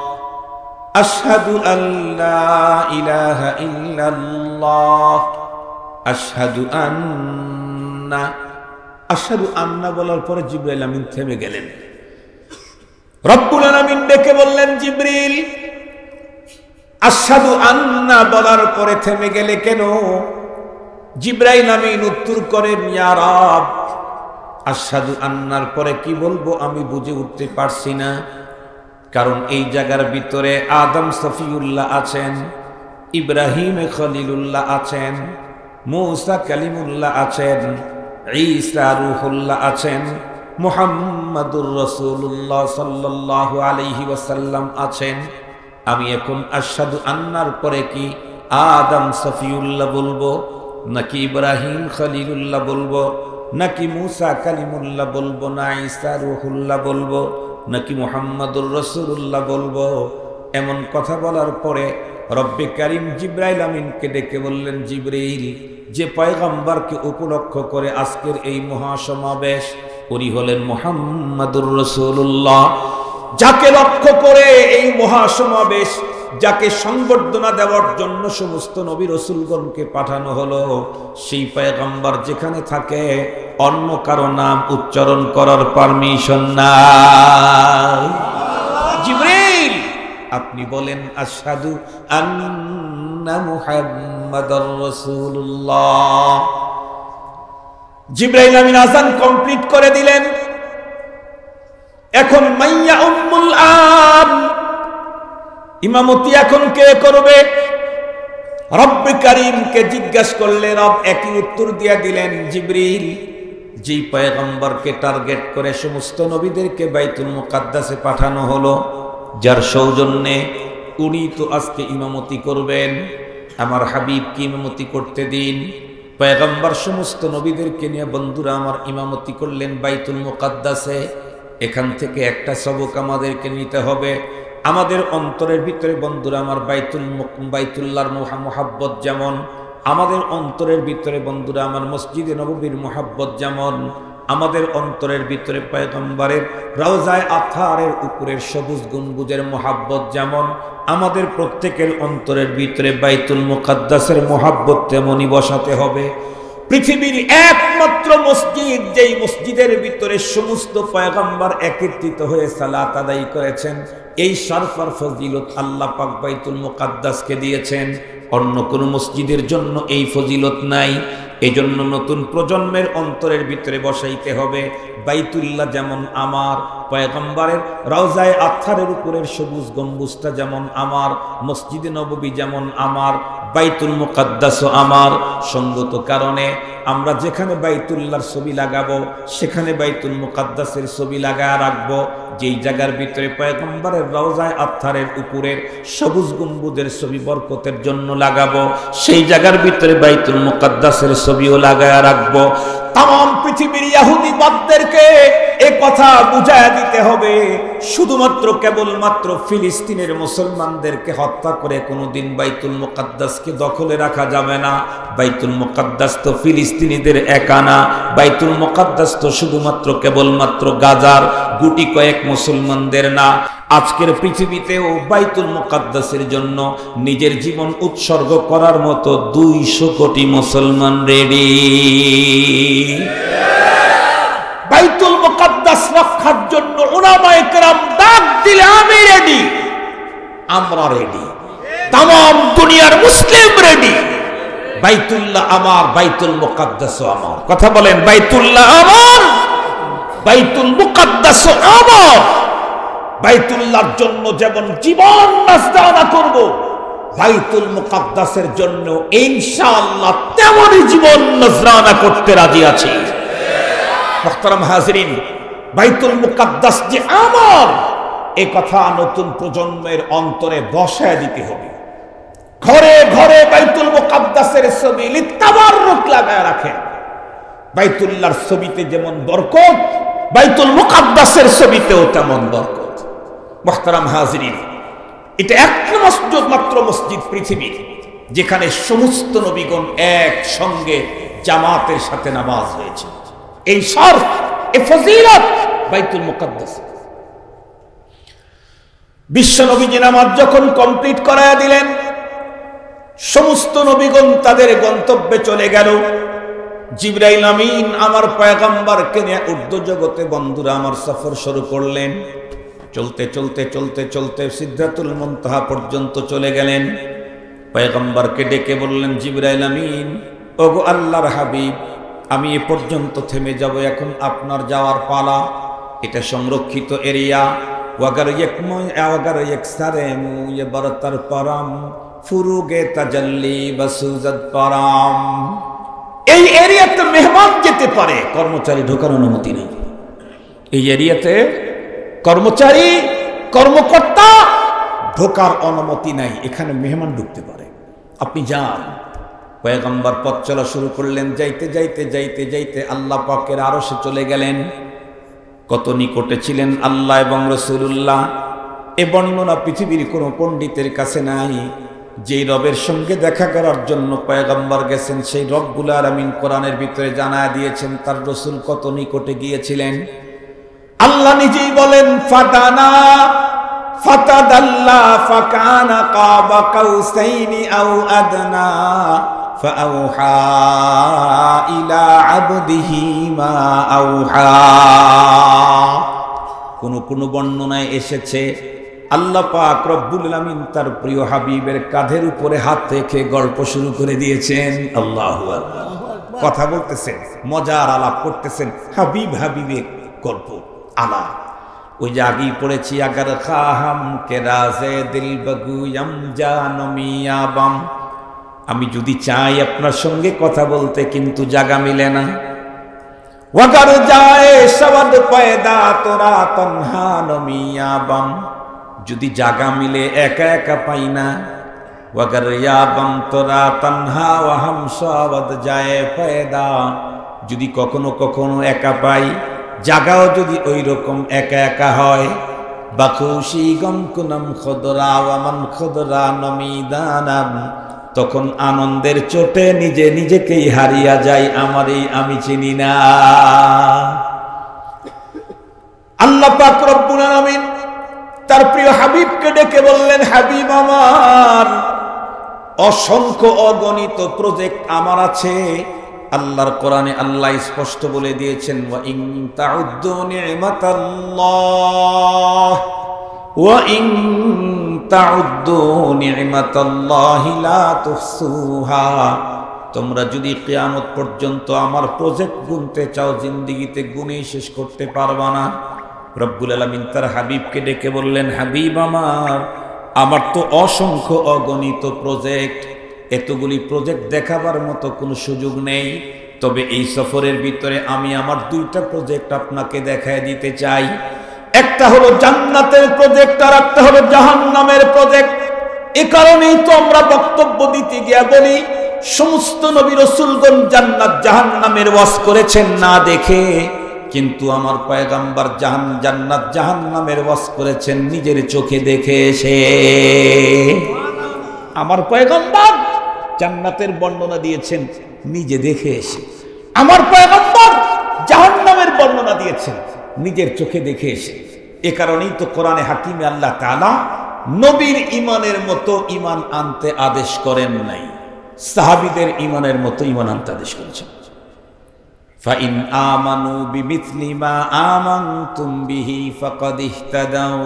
আশহাদু আল্লা ইলাহা ইল্লাল্লাহ, আশহাদু আন্না বলার পরে জিবরাইল আমিন থেমে গেলেন। রব্বুল আলামিন ডেকে বললেন, জিবরিল আশহাদু আন্না বলার পরে থেমে গেলে কেন? জিবরাইল আমিন উত্তর করেন, ইয়া রব, আশহাদু আন্নার পরে কি বলবো আমি বুঝে উঠতে পারছি না। কারণ এই জায়গার ভিতরে আদম সফিউল্লাহ আছেন, ইব্রাহিম খলিলুল্লাহ আছেন, মুসা কালিমুল্লাহ আছেন, ঈসা রূহুল্লাহ আছেন, মুহাম্মাদুর রাসূলুল্লাহ সাল্লাল্লাহু আলাইহি ওয়াসাল্লাম আছেন। আমি এখন আশহাদু আন্নার পরে কি আদম সফিউল্লাহ বলবো, নাকি ইব্রাহিম খলিলুল্লাহ বলবো, নাকি মুসা কালিমুল্লাহ বলবো, না ঈসা রূহুল্লাহ বলবো, নাকি মুহাম্মাদুর রাসূলুল্লাহ বলবো? এমন কথা বলার পরে রব্বে কারীম জিবরাইল আমিনকে ডেকে বললেন, জিবরাইল, যে পয়গম্বরকে উপলক্ষ করে আজকের এই মহাসমাবেশ, উনি হলেন মুহাম্মাদুর রাসূলুল্লাহ। যাকে লক্ষ্য করে এই মহাসমাবেশ, যাকে সংবর্ধনা দেওয়ার জন্য সমস্ত নবী রাসূলগণকে পাঠানো হলো, সেই পয়গম্বর যেখানে থাকে অন্য কারো নাম উচ্চারণ করার পারমিশন নাই। জিবরাইল, আপনি বলেন আশহাদু আন্না মুহাম্মাদার রাসূলুল্লাহ। জিবরাইল আমিন আযান কমপ্লিট করে দিলেন। এখন মাইয়া উম্মুল আম, ইমামতি এখন কে করবে? রব্বে কারীমকে জিজ্ঞাসা করলে রব একই উত্তর দিয়ে দিলেন, জিবরিল, যেই পয়গম্বরকে টার্গেট করে সমস্ত নবীদেরকে বাইতুল মুকাদ্দাসে পাঠানো হলো, যার সৌজন্যে উনি তো আজকে ইমামতি করবেন, আমার হাবিবকে ইমামতি করতে দিন। পয়গম্বর সমস্ত নবীদেরকে নিয়ে বন্ধুরা আমার ইমামতি করলেন বাইতুল মুকাদ্দাসে। এখান থেকে একটা সবক আমাদেরকে নিতে হবে। আমাদের অন্তরের ভিতরে বন্ধুরা আমার বাইতুল্লাহর মুহাব্বত যেমন, আমাদের অন্তরের ভিতরে বন্ধুরা আমার মসজিদে নববীর মুহাব্বত যেমন, আমাদের অন্তরের ভিতরে পয়গম্বরের রওজায়ে আতহারের উপরের সবুজ গম্বুজের মুহাব্বত যেমন, আমাদের প্রত্যেকের অন্তরের ভিতরে বাইতুল মুকাদ্দাসের মুহাব্বত তেমনই বসাতে হবে। পৃথিবীর একমাত্র মসজিদ, যেই মসজিদের ভিতরে সমস্ত পয়গম্বর একত্রিত হয়ে সালাত আদায় করেছেন, এই শরফ আর ফজিলত আল্লাহ পাক বাইতুল মুকাদ্দাসকে দিয়েছেন। অন্য কোনো মসজিদের জন্য এই ফজিলত নাই। এজন্য নতুন প্রজন্মের অন্তরের ভিতরে বসাইতে হবে, বাইতুল্লাহ যেমন আমার, পয়গম্বরের রওজায়ে আতহারের উপরের সবুজ গম্বুজটা যেমন আমার, মসজিদে নববী যেমন আমার, বাইতুল মুকাদ্দাসও আমার। সঙ্গত কারণে আমরা যেখানে বাইতুল্লাহর ছবি লাগাবো, সেখানে বাইতুল মুকাদ্দাসের ছবি লাগায় রাখবো। যেই জায়গার ভিতরে পয়গম্বরের রওজায়ে আতহারের উপরের সবুজ গম্বুজের ছবি বরকতের জন্য লাগাবো, সেই জায়গার ভিতরে বাইতুল মুকাদ্দাসের ছবিও লাগায় রাখবো। তাম পৃথিবীর ইহুদিবাদদেরকে এই কথা বুঝায়া দিতে হবে, শুধুমাত্র কেবলমাত্র ফিলিস্তিনের মুসলমানদেরকে হত্যা করে কোনোদিন বাইতুল মুকাদ্দাসকে দখলে রাখা যাবে না। বাইতুল মুকাদ্দাস তো ফিলিস্তিনিদের একা না, বাইতুল মুকাদ্দাস তো শুধুমাত্র কেবলমাত্র গাজার গুটি কয়েক মুসলমানদের না। আজকের পৃথিবীতেও বাইতুল মুকাদ্দাসের জন্য নিজের জীবন উৎসর্গ করার মতো 200 কোটি মুসলমান রেডি। বাইতুল মুকাদ্দাস রক্ষার জন্য উলামায়ে কেরাম ডাক দিলে আমি রেডি, আমরা রেডি, তাম দুনিয়ার মুসলিম রেডি। বাইতুল্লাহ আমার, বাইতুল মুকাদ্দাসও আমার। কথা বলেন, বাইতুল্লাহ আমার, বাইতুল মুকাদ্দাসও আমার। বাইতুল্লাহর জন্য যেমন জীবন নজরানা করব, বাইতুল মুকাদ্দাসের জন্য ইনশাআল্লাহ তেমনই জীবন নজরানা করতে রাজি আছি। মুহতারাম হাজিরিন, বাইতুল মুকাদ্দাস যে আমার, এ কথা নতুন প্রজন্মের অন্তরে বসায় দিতে হবে। ঘরে ঘরে বাইতুল মুকাদ্দাসের ছবি লিতাবাররুক লাগায় রাখেন। বাইতুল্লাহর ছবিতে যেমন বরকত, বাইতুল মুকাদ্দাসের ছবিতেও তেমন বরকত। মুহতারাম হাজিরিন, এটা একমাত্র মসজিদ পৃথিবীর যেখানে সমস্ত নবীগণ একসঙ্গে জামাতের সাথে নামাজ হয়েছে। এই শরফ, এই ফজিলত বাইতুল মুকাদ্দাস। বিশ্ব নবীজি নামাজ যখন কমপ্লিট করায়া দিলেন, সমস্ত নবীগণ তাদের গন্তব্যে চলে গেল। জিবরাইল আমিন আমার পয়গম্বরকে নিয়ে ঊর্ধ্ব জগতে বন্ধুরা আমার সফর শুরু করলেন। চলতে চলতে চলতে চলতে সিদরাতুল মুনতাহা পর্যন্ত চলে গেলেন। পয়গম্বরকে ডেকে বললেন, জিবরাইল আমিন, ওগো আল্লাহর হাবিব, আমি এ পর্যন্ত থেমে যাব, এখন আপনার যাওয়ার পালা। এটা সংরক্ষিত এরিয়া। ওয়াগার ইকসারে মুয়ে বরতার পারাম ফুরুগে তাজাল্লি বাসুজাত পারাম। এই এরিয়াতে মেহমান যেতে পারে, কর্মচারী ঢোকার অনুমতি নেই। এই এরিয়াতে কর্মচারী কর্মকর্তা ঢোকার অনুমতি নাই, এখানে মেহমান ঢুকতে পারে, আপনি যান। পয়গম্বর পথ চলা শুরু করলেন। যাইতে যাইতে যাইতে যাইতে আল্লাহ পাকের আরশে চলে গেলেন। কত নিকটে ছিলেন আল্লাহ এবং রাসূলুল্লাহ। এ বর্ণনা পৃথিবীর কোনো পণ্ডিতের কাছে নাই। যেই রবের সঙ্গে দেখা করার জন্য পয়গম্বর গেছেন, সেই রব্বুল আলামিন কোরআনের ভিতরে জানায় দিয়েছেন তার রাসূল কত নিকটে গিয়েছিলেন। আল্লাহ নিজেই বলেন, ফাতানা ফাতাদাল্লা ফাকানা কাবা কাউসাইনি আও আদনা ফাআউহা ইলা আবদিহি মা আউহা। কোন বর্ণনায় এসেছে আল্লাহ পাক রব্বুল আলামিন তার প্রিয় হাবিবের কাঁধের উপরে হাত রেখে গল্প শুরু করে দিয়েছেন। আল্লাহু আকবার। কথা বলতেছেন, মজার আলাপ করতেছেন, হাবিব হাবিবের গল্প আলাপ। ওই যে আগেই পড়েছি, আগার খাহাম কে রাজে দিল বগুয়াম জানমিয়াবাম। আমি যদি চাই আপনার সঙ্গে কথা বলতে, কিন্তু জায়গা মিলে না। ওয়াগার যায় সবাদ পয়দা তোরা তনহা নমিয়াবাম। যদি জায়গা মিলে একা একা পাই না। ওয়াগার ইয়াবাম তোরা তনহা ওয়াহাম সবাদ যায় পয়দা। যদি কখনো কখনো একা পাই, জাগাও যদি ওই রকম একা একা হয়। বাখুশি গমকুনম খদরা ওয়ামান খদরা নমিদানাম। তখন আনন্দের চোটে নিজে নিজেকেই হারিয়া যাই, আমি চিনি না। আল্লাহ পাক রব্বুল আলামিন তার প্রিয় হাবিবকে ডেকে বললেন, হাবিব আমার, অসংখ্য অগণিত প্রজেক্ট আমার আছে। আল্লাহর কোরআনে আল্লাহ স্পষ্ট বলে দিয়েছেন, ওয়া ইন তাউদ্দু নি'মাতাল্লাহ ওয়া ইন তাউদ্দু নি'মাতাল্লাহি লা তুহসুহা। তোমরা যদি কিয়ামত পর্যন্ত আমার প্রজেক্ট গুনতে চাও, জিন্দেগিতে গুণে শেষ করতে পারবা না। রব্বুল আলামিন তার হাবিবকে ডেকে বললেন, হাবিব আমার তো অসংখ্য অগণিত প্রজেক্ট। এতগুলি প্রজেক্ট দেখাবার মতো কোনো সুযোগ নেই। তবে এই সফরের ভিতরে আমি আমার দুইটা প্রজেক্ট আপনাকে দেখায় দিতে চাই। একটা হলো জান্নাতের প্রজেক্ট, আর একটা হলো জাহান্নামের প্রজেক্ট। এ কারণেই তো আমরা বক্তব্য দিতে গিয়া বলি, সমস্ত নবী রাসূলগণ জান্নাত জাহান্নামের ওয়াজ করেছেন না দেখে, কিন্তু আমার পয়গম্বর জান্নাত জাহান্নামের ওয়াজ করেছেন নিজের চোখে দেখে এসে। আমার পয়গম্বর জান্নাতের বর্ণনা দিয়েছেন নিজে দেখে এসে। আমার পয়গম্বর জাহান্নামের বর্ণনা দিয়েছেন নিজের চোখে দেখে এসে। এ কারণেই তো কোরআনে হাকিমে আল্লাহ তাআলা নবীর ঈমানের মতো ঈমান আনতে আদেশ করেন নাই, সাহাবীদের ঈমানের মতো ঈমান আনতে আদেশ করেছেন। ফাইন আমানু বিমিথলি মা আমানতুম বিহি ফাকাদ ইহতাদাউ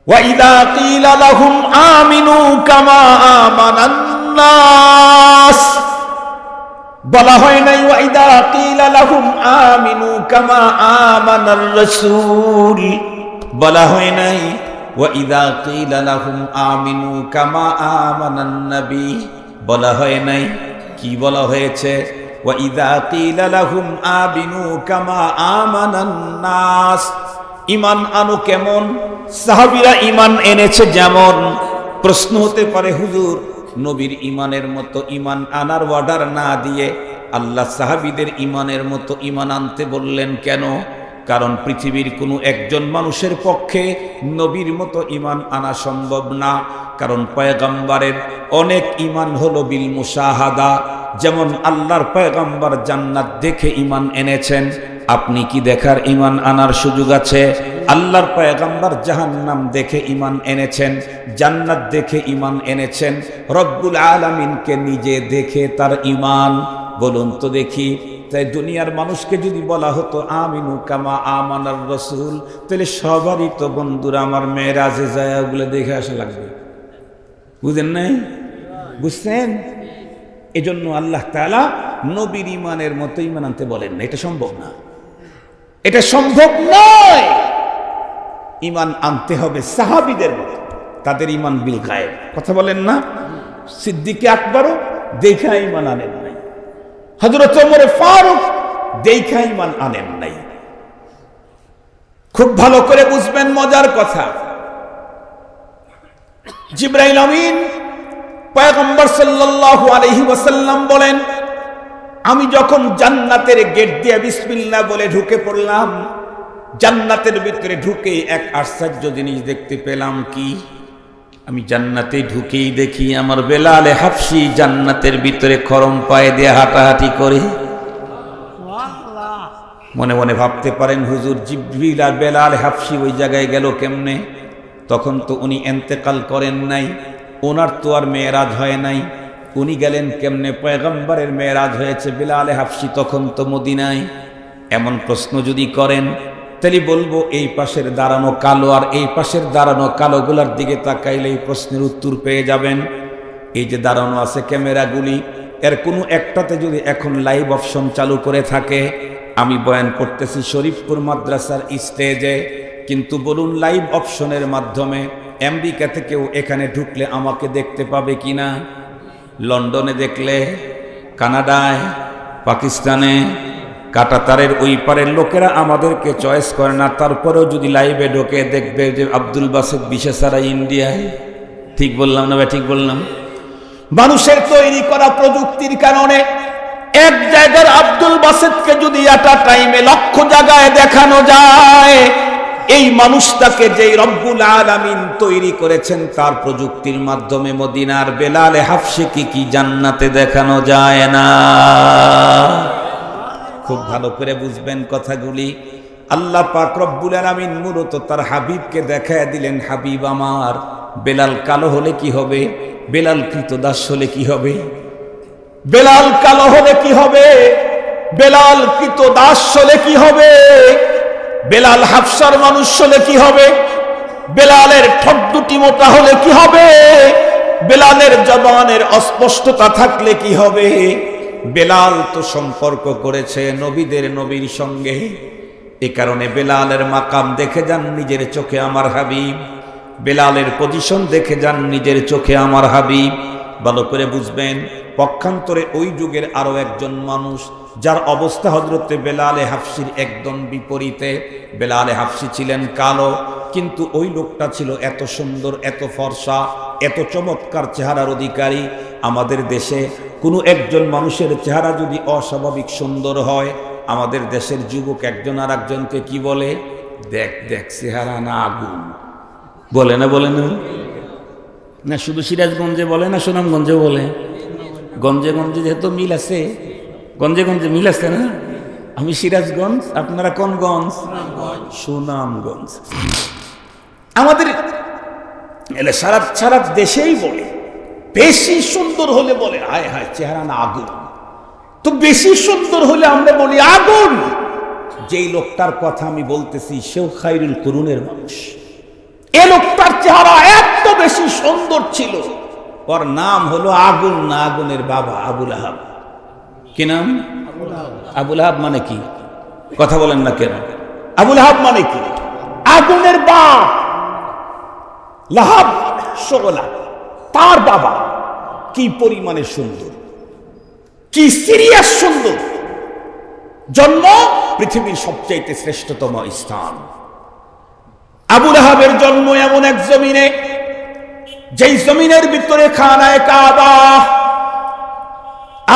ওয়া ইযা কিলা লাহুম আমিনু কামা আমানান নাস। বলা হয় নাই ওয়া ইযা কিলা লাহুম আমিনু কামা আমানার রাসূল। বলা হয় নাই ওয়া ইযা কিলা লাহুম আমিনু কামা আমানান নবী। বলা হয় নাই। কি বলা হয়েছে? ওয়া ইযা কিলা লাহুম আমিনু কামা আমানান নাস। ঈমান আনো কেমন? সাহাবীরা ঈমান এনেছে যেমন। প্রশ্ন হতে পারে, হুজুর নবীর ঈমানের মতো ঈমান আনার অর্ডার না দিয়ে আল্লাহ সাহাবীদের ঈমানের মতো ঈমান আনতে বললেন কেন? কারণ পৃথিবীর কোনো একজন মানুষের পক্ষে নবীর মতো ঈমান আনা সম্ভব না। কারণ পয়গম্বরের অনেক ঈমান হলো বিল মুশাহাদা। যেমন আল্লাহর পয়গম্বর জান্নাত দেখে ঈমান এনেছেন, আপনি কি দেখার ঈমান আনার সুযোগ আছে? আল্লাহর পয়গম্বর জাহান্নাম দেখে ঈমান এনেছেন, জান্নাত দেখে ঈমান এনেছেন, রব্বুল আলামিনকে নিজে দেখে তার ঈমান। বলুন তো দেখি, তাই দুনিয়ার মানুষকে যদি বলা হতো আমিনু কামা আমানার রাসূল, তাহলে সবারই তো বন্ধুরা আমার মেরাজে যায় ওগুলো দেখে আসা লাগবে। বুঝেন নাই? বুঝছেন? এজন্য আল্লাহ তাআলা নবীর ঈমানের মতো ঈমান আনতে বলেন না, এটা সম্ভব না, এটা সম্ভব নয়। ঈমান আনতে হবে সাহাবীদের মতো, তাদের ঈমান বিল গায়েব। কথা বলেন না? সিদ্দিক আকবরও দেখা ঈমান আনেন নাই, হযরত ওমর ফারুক দেখা ঈমান আনেন নাই। খুব ভালো করে বুঝবেন মজার কথা। জিবরাইল আমিন পয়গম্বর সাল্লাল্লাহু আলাইহি ওয়াসাল্লাম বলেন, আমি যখন জান্নাতের গেট দিয়ে বিসমিল্লাহ বলে ঢুকে পড়লাম, জান্নাতের ভিতরে ঢুকে এক আশ্চর্য জিনিস দেখতে পেলাম। কি? আমি জান্নাতে ঢুকেই দেখি আমার বেলালে হাফসি জান্নাতের ভিতরে খরম পায়ে দিয়ে হাঁটাহাঁটি করে। মনে মনে ভাবতে পারেন, হুজুর জিবরিল আর বেলাল হাফসি ওই জায়গায় গেল কেমনে? তখন তো উনি ইন্তেকাল করেন নাই, ওনার তো আর মেরাজ হয় নাই, উনি গেলেন কেমনে? পয়গম্বরের মেরাজ হয়েছে, বেলাল হাফসি তখন তো মদিনায়। এমন প্রশ্ন যদি করেন, তাহলে বলবো এই পাশের দাঁড়ানো কালো আর এই পাশের দাঁড়ানো কালোগুলার দিকে তাকাইলে এই প্রশ্নের উত্তর পেয়ে যাবেন। এই যে দাঁড়ানো আছে ক্যামেরাগুলি, এর কোনো একটাতে যদি এখন লাইভ অপশন চালু করে থাকে, আমি বয়ান করতেছি শরীফপুর মাদ্রাসার স্টেজে, কিন্তু বলুন লাইভ অপশনের মাধ্যমে আমেরিকা থেকেও এখানে ঢুকলে আমাকে দেখতে পাবে কিনা? লন্ডনে দেখলে, কানাডায়, পাকিস্তানে, কাটাতারের ওই পারের লোকেরা আমাদেরকে চয়েস করে না, তারপরেও যদি লাইভে ঢোকে দেখবে যে আব্দুল বাসেত বিশেষারা ইন্ডিয়ায়। ঠিক বললাম না? ঠিক বললাম? মানুষের তৈরি করা প্রযুক্তির কারণে এক জায়গার আব্দুল বাসেতকে যদি একটা টাইমে লক্ষ জায়গায় দেখানো যায়, এই মানুষটাকে যেই রব্বুল আলামিন তৈরি করেছেন তার প্রযুক্তির মাধ্যমে মদিনার বেলালে হাফসিকে কি জান্নাতে দেখানো যায় না? খুব ভালো করে বুঝবেন কথাগুলি। আল্লাহ পাক রব্বুল আলামিন মূলত তার হাবিবকে দেখায় দিলেন, হাবিব আমার, বেলাল কালো হলে কি হবে? বেলাল কৃতদাস হলে কি হবে? বেলাল কালো হলে কি হবে? বেলাল কৃতদাস হলে কি হবে? বেলাল হাফসার মানুষ হলে কি হবে? বেলালের ঠোঁট দুটি মোটা হলে কি হবে? বেলালের জবানের অস্পষ্টতা থাকলে কি হবে? বেলাল তো সম্পর্ক করেছে নবীদের নবীর সঙ্গে। এ কারণে বেলালের মাকাম দেখে যান নিজের চোখে আমার হাবিব, বেলালের পজিশন দেখে যান নিজের চোখে আমার হাবিব। ভালো করে বুঝবেন। পক্ষান্তরে ওই যুগের আরো একজন মানুষ যার অবস্থা হযরতে বেলালে হাফসির একদম বিপরীতে। বেলালে হাফসি ছিলেন কালো, কিন্তু ওই লোকটা ছিল এত সুন্দর, এত ফর্সা, এত চমৎকার চেহারার অধিকারী। আমাদের দেশে কোনো একজন মানুষের চেহারা যদি অস্বাভাবিক সুন্দর হয়, আমাদের দেশের যুবক একজন আর একজনকে কি বলে? দেখ দেখ চেহারা না আগুন। বলে না? বলে না? না শুধু সিরাজগঞ্জে বলে না, সুনামগঞ্জে বলে? গঞ্জে গঞ্জে যেহেতু মিল আছে, গঞ্জে গঞ্জে মিল আছে না? আমি সিরাজগঞ্জ, আপনারা কোন গঞ্জ? সুনামগঞ্জ। আমাদের এলে সারা সারা দেশেই বলে, বেশি সুন্দর হলে বলে হায় হায় চেহারা না আগুন। তো বেশি সুন্দর হলে আমরা বলি আগুন। যেই লোকটার কথা আমি বলতেছি সেও খায়রুল কুরুনের মানুষ। এ লোকটার চেহারা এত বেশি সুন্দর ছিল, ওর নাম হলো আগুন না আগুনের বাবা, আবুল আহাব। কি নাম? আবুল আহাব মানে কি? কথা বলেন না কেন? আবুল আহাব মানে কি? আগুনের বাপ। লাহাব শোলা, তার বাবা। কি পরিমাণে সুন্দর, কি সিরিয়াস সুন্দর। জন্ম পৃথিবীর সবচাইতে শ্রেষ্ঠতম স্থান। আবুল আহাবের জন্ম এমন এক জমিনে, যেই জমিনের ভিতরে খানায়ে কাবা।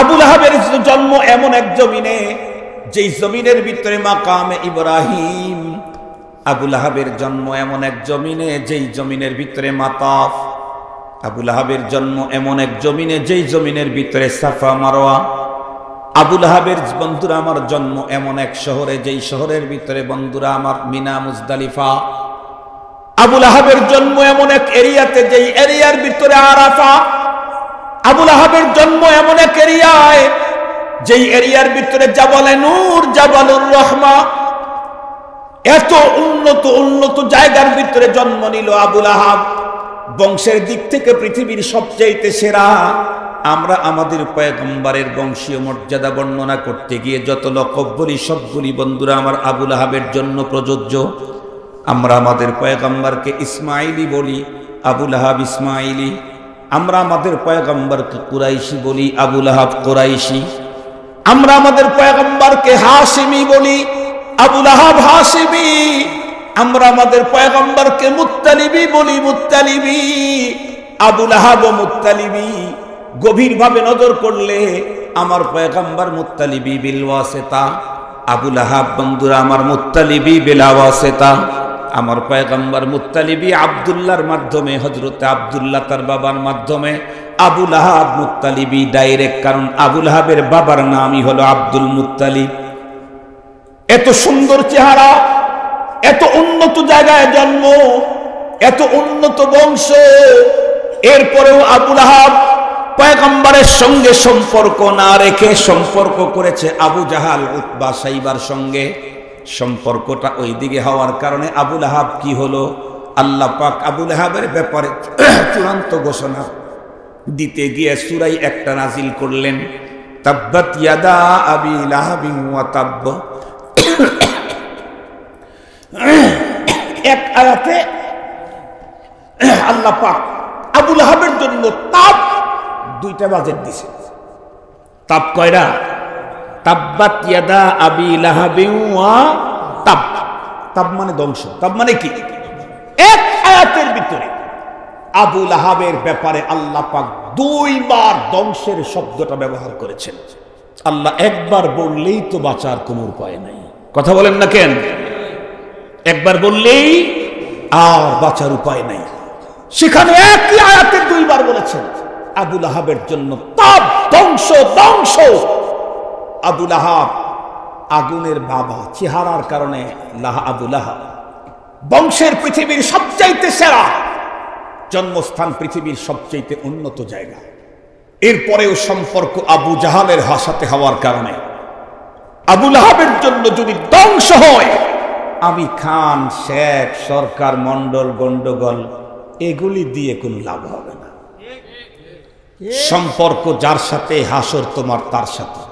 আবুল আহাবের জন্ম এমন এক জমিনে, যেই জমিনের ভিতরে মাকামে ইব্রাহিম। আবুল আহাবের জন্ম এমন এক জমিনে, যেই জমিনের ভিতরে মাতাফ। আবুল আহাবের জন্ম এমন এক জমিনে, যেই জমিনের ভিতরে সাফা মারওয়া। আবুল আহাবের বন্ধুরা আমার জন্ম এমন এক শহরে, যেই শহরের ভিতরে বন্ধুরা আমার মিনা মুজদালিফা। আবুল আহাবের জন্ম এমন এক এরিয়াতে, যেই এরিয়ার ভিতরে আরাফা। আবুল আহাবের জন্ম এমন এক এরিয়ায়, যেই এরিয়ার ভিতরে জাবালে নূর, জাবালুর রহমা, এত উন্নত উন্নত জায়গার ভিতরে জন্ম নিল আবুল আহাব। বংশের দিক থেকে পৃথিবীর সবচাইতে সেরা। আমরা আমাদের পয়গম্বরের বংশীয় মর্যাদা বর্ণনা করতে গিয়ে যত লকব বলি সবগুলি বন্ধুরা আমার আবুল আহাবের জন্য প্রযোজ্য। আমরা আমাদের পয়গম্বরকে ইসমাইলি বলি, আবুল আহাব ইসমাইলি। আমরা আমাদের পয়গম্বরকে কুরাইশি বলি, আবুল আহাব কুরাইশি। আমরা আমাদের পয়গম্বরকে হাশিমি বলি, আবুল আহাব হাশিমি। আমরা আমাদের পয়গম্বরকে মুত্তালিবি বলি, মুত্তালিবি। আবুল আহাব ও মুত্তালিবি। গভীরভাবে নজর করলে আমার পয়গম্বর মুত্তালিবি বিল ওয়াসিতা, আবুল আহাব বন্ধুরা আমার মুত্তালিবি বিলা ওয়াসিতা। আমার পয়গম্বর মুত্তালিবি আব্দুল্লাহর মাধ্যমে, হযরতে আব্দুল্লাহ তার বাবার মাধ্যমে। আবুল আহাব মুত্তালিবি ডাইরেক্ট, কারণ আবুল আহাবের বাবার নামই হলো আব্দুল মুত্তালিব। এত সুন্দর চেহারা, এত উন্নত জায়গায় জন্ম, এত উন্নত বংশ, এরপরেও আবুল আহাব পয়গম্বরের সঙ্গে সম্পর্ক না রেখে সম্পর্ক করেছে আবু জাহাল, উতবা, সাইবার সঙ্গে। সম্পর্কটা ওই দিকে হওয়ার কারণে আবুল আহাব কি হলো, আল্লাহ পাক আবুল আহাবের ব্যাপারে চূড়ান্ত ঘোষণা দিতে গিয়ে সূরা একটা নাজিল করলেন, তাব্বাত ইয়াদা আবি লাহাবিন ওয়া তাব্ব। এক আয়াতে আল্লাহ পাক আবুল আহাবের জন্য তাব দুইটা বাজেট দিছে। তাব কয়টা? তাব্বাত ইয়াদা আবি লাহাবিন ওয়া তাব। তাব মানে ধ্বংস। তাব মানে কি? এক আয়াতের ভিতরে আবুল আহাবের ব্যাপারে আল্লাহ পাক দুইবার ধ্বংসের শব্দটা ব্যবহার করেছেন। আল্লাহ একবার বললেই তো বাঁচার কোনো উপায় নাই। কথা বলেন না কেন? একবার বললেই আর বাঁচার উপায় নাই। সেখানে একই আয়াতে দুইবার বলেছেন আবুল আহাবের জন্য তাপ, ধ্বংস, ধ্বংস। আবুল আহাব আগুনের বাবা, চেহারার কারণে আবুল আহাব বংশের পৃথিবীর সবচাইতে সেরা, জন্মস্থান পৃথিবীর সবচাইতে উন্নত জায়গা। এরপরেও সম্পর্ক আবু জাহালের সাথে হওয়ার কারণে আবুল আহাবের জন্য যদি ধ্বংস হয়, আমি খান, শেখ, সরকার, মন্ডল, গন্ডগোল এগুলি দিয়ে কোনো লাভ হবে না। সম্পর্ক যার সাথে, হাসর তোমার তার সাথে।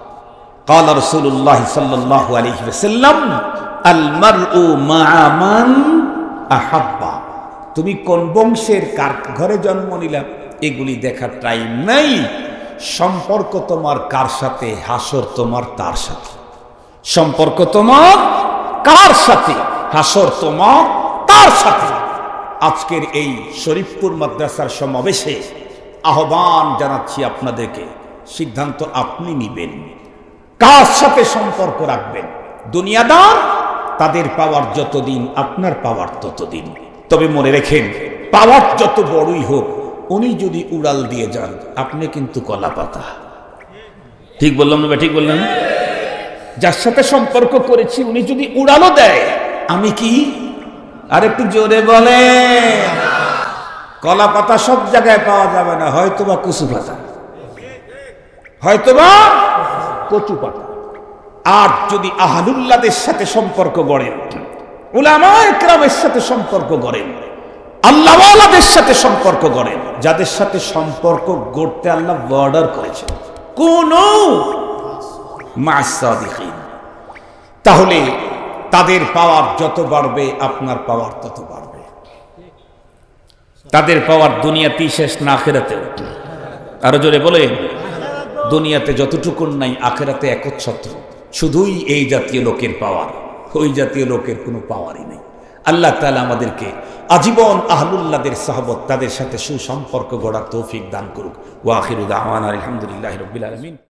قال رسول الله صلى الله عليه وسلم المرء مع من احب। তুমি কোন বংশের কার ঘরে জন্ম নিলা এগুলি দেখার টাইম নাই। সম্পর্ক তোমার কার সাথে, হাসর তোমার তার সাথে। সম্পর্ক তোমার কার সাথে, হাসর তোমার তার সাথে। আজকের এই শরীফপুর মাদ্রাসার সমাবেশে আহ্বান জানাচ্ছি আপনাদেরকে, সিদ্ধান্ত আপনি নিবেন কার সাথে সম্পর্ক রাখবেন। দুনিয়াদার, তাদের পাওয়ার যতদিন আপনার পাওয়ার ততদিন। তবে মনে রেখেন, পাওয়ার যত বড়ই হোক, উনি যদি উড়াল দিয়ে যান আপনি কিন্তু কলা পাতা। ঠিক বললাম না? ঠিক বললাম? যার সাথে সম্পর্ক করেছি উনি যদি উড়ালও দেয়, আমি কি? আর একটু জোরে বলে। কলা পাতা সব জায়গায় পাওয়া যাবে না, হয়তোবা কুচু পাতা, হয়তোবা কচু পাতা। আর যদি আহলুল্লাহদের সাথে সম্পর্ক গড়েন, উলামায়ে কেরামের সাথে সম্পর্ক গড়েন, আল্লাহওয়ালাদের সাথে সম্পর্ক গড়েন, যাদের সাথে সম্পর্ক গড়তে আল্লাহ বর্ডার করেছেন, কোন মাসাদিকিন, তাহলে তাদের পাওয়ার যত বাড়বে আপনার পাওয়ার তত বাড়বে। তাদের পাওয়ার দুনিয়াতেই শেষ না আখিরাতেও। আরো জোরে বলে, দুনিয়াতে যতটুকুন নাই আখিরাতে একচ্ছত্র। শুধুই এই জাতীয় লোকের পাওয়ার, ওই জাতীয় লোকের কোনো পাওয়ারই নেই। আল্লাহ তাআলা আমাদেরকে আজীবন আহলুল্লাহদের সাহবত, তাদের সাথে সুসম্পর্ক গড়ার তৌফিক দান করুক। ওয়া আখিরু দাওয়ানা আলহামদুলিল্লাহি রাব্বিল আলামিন।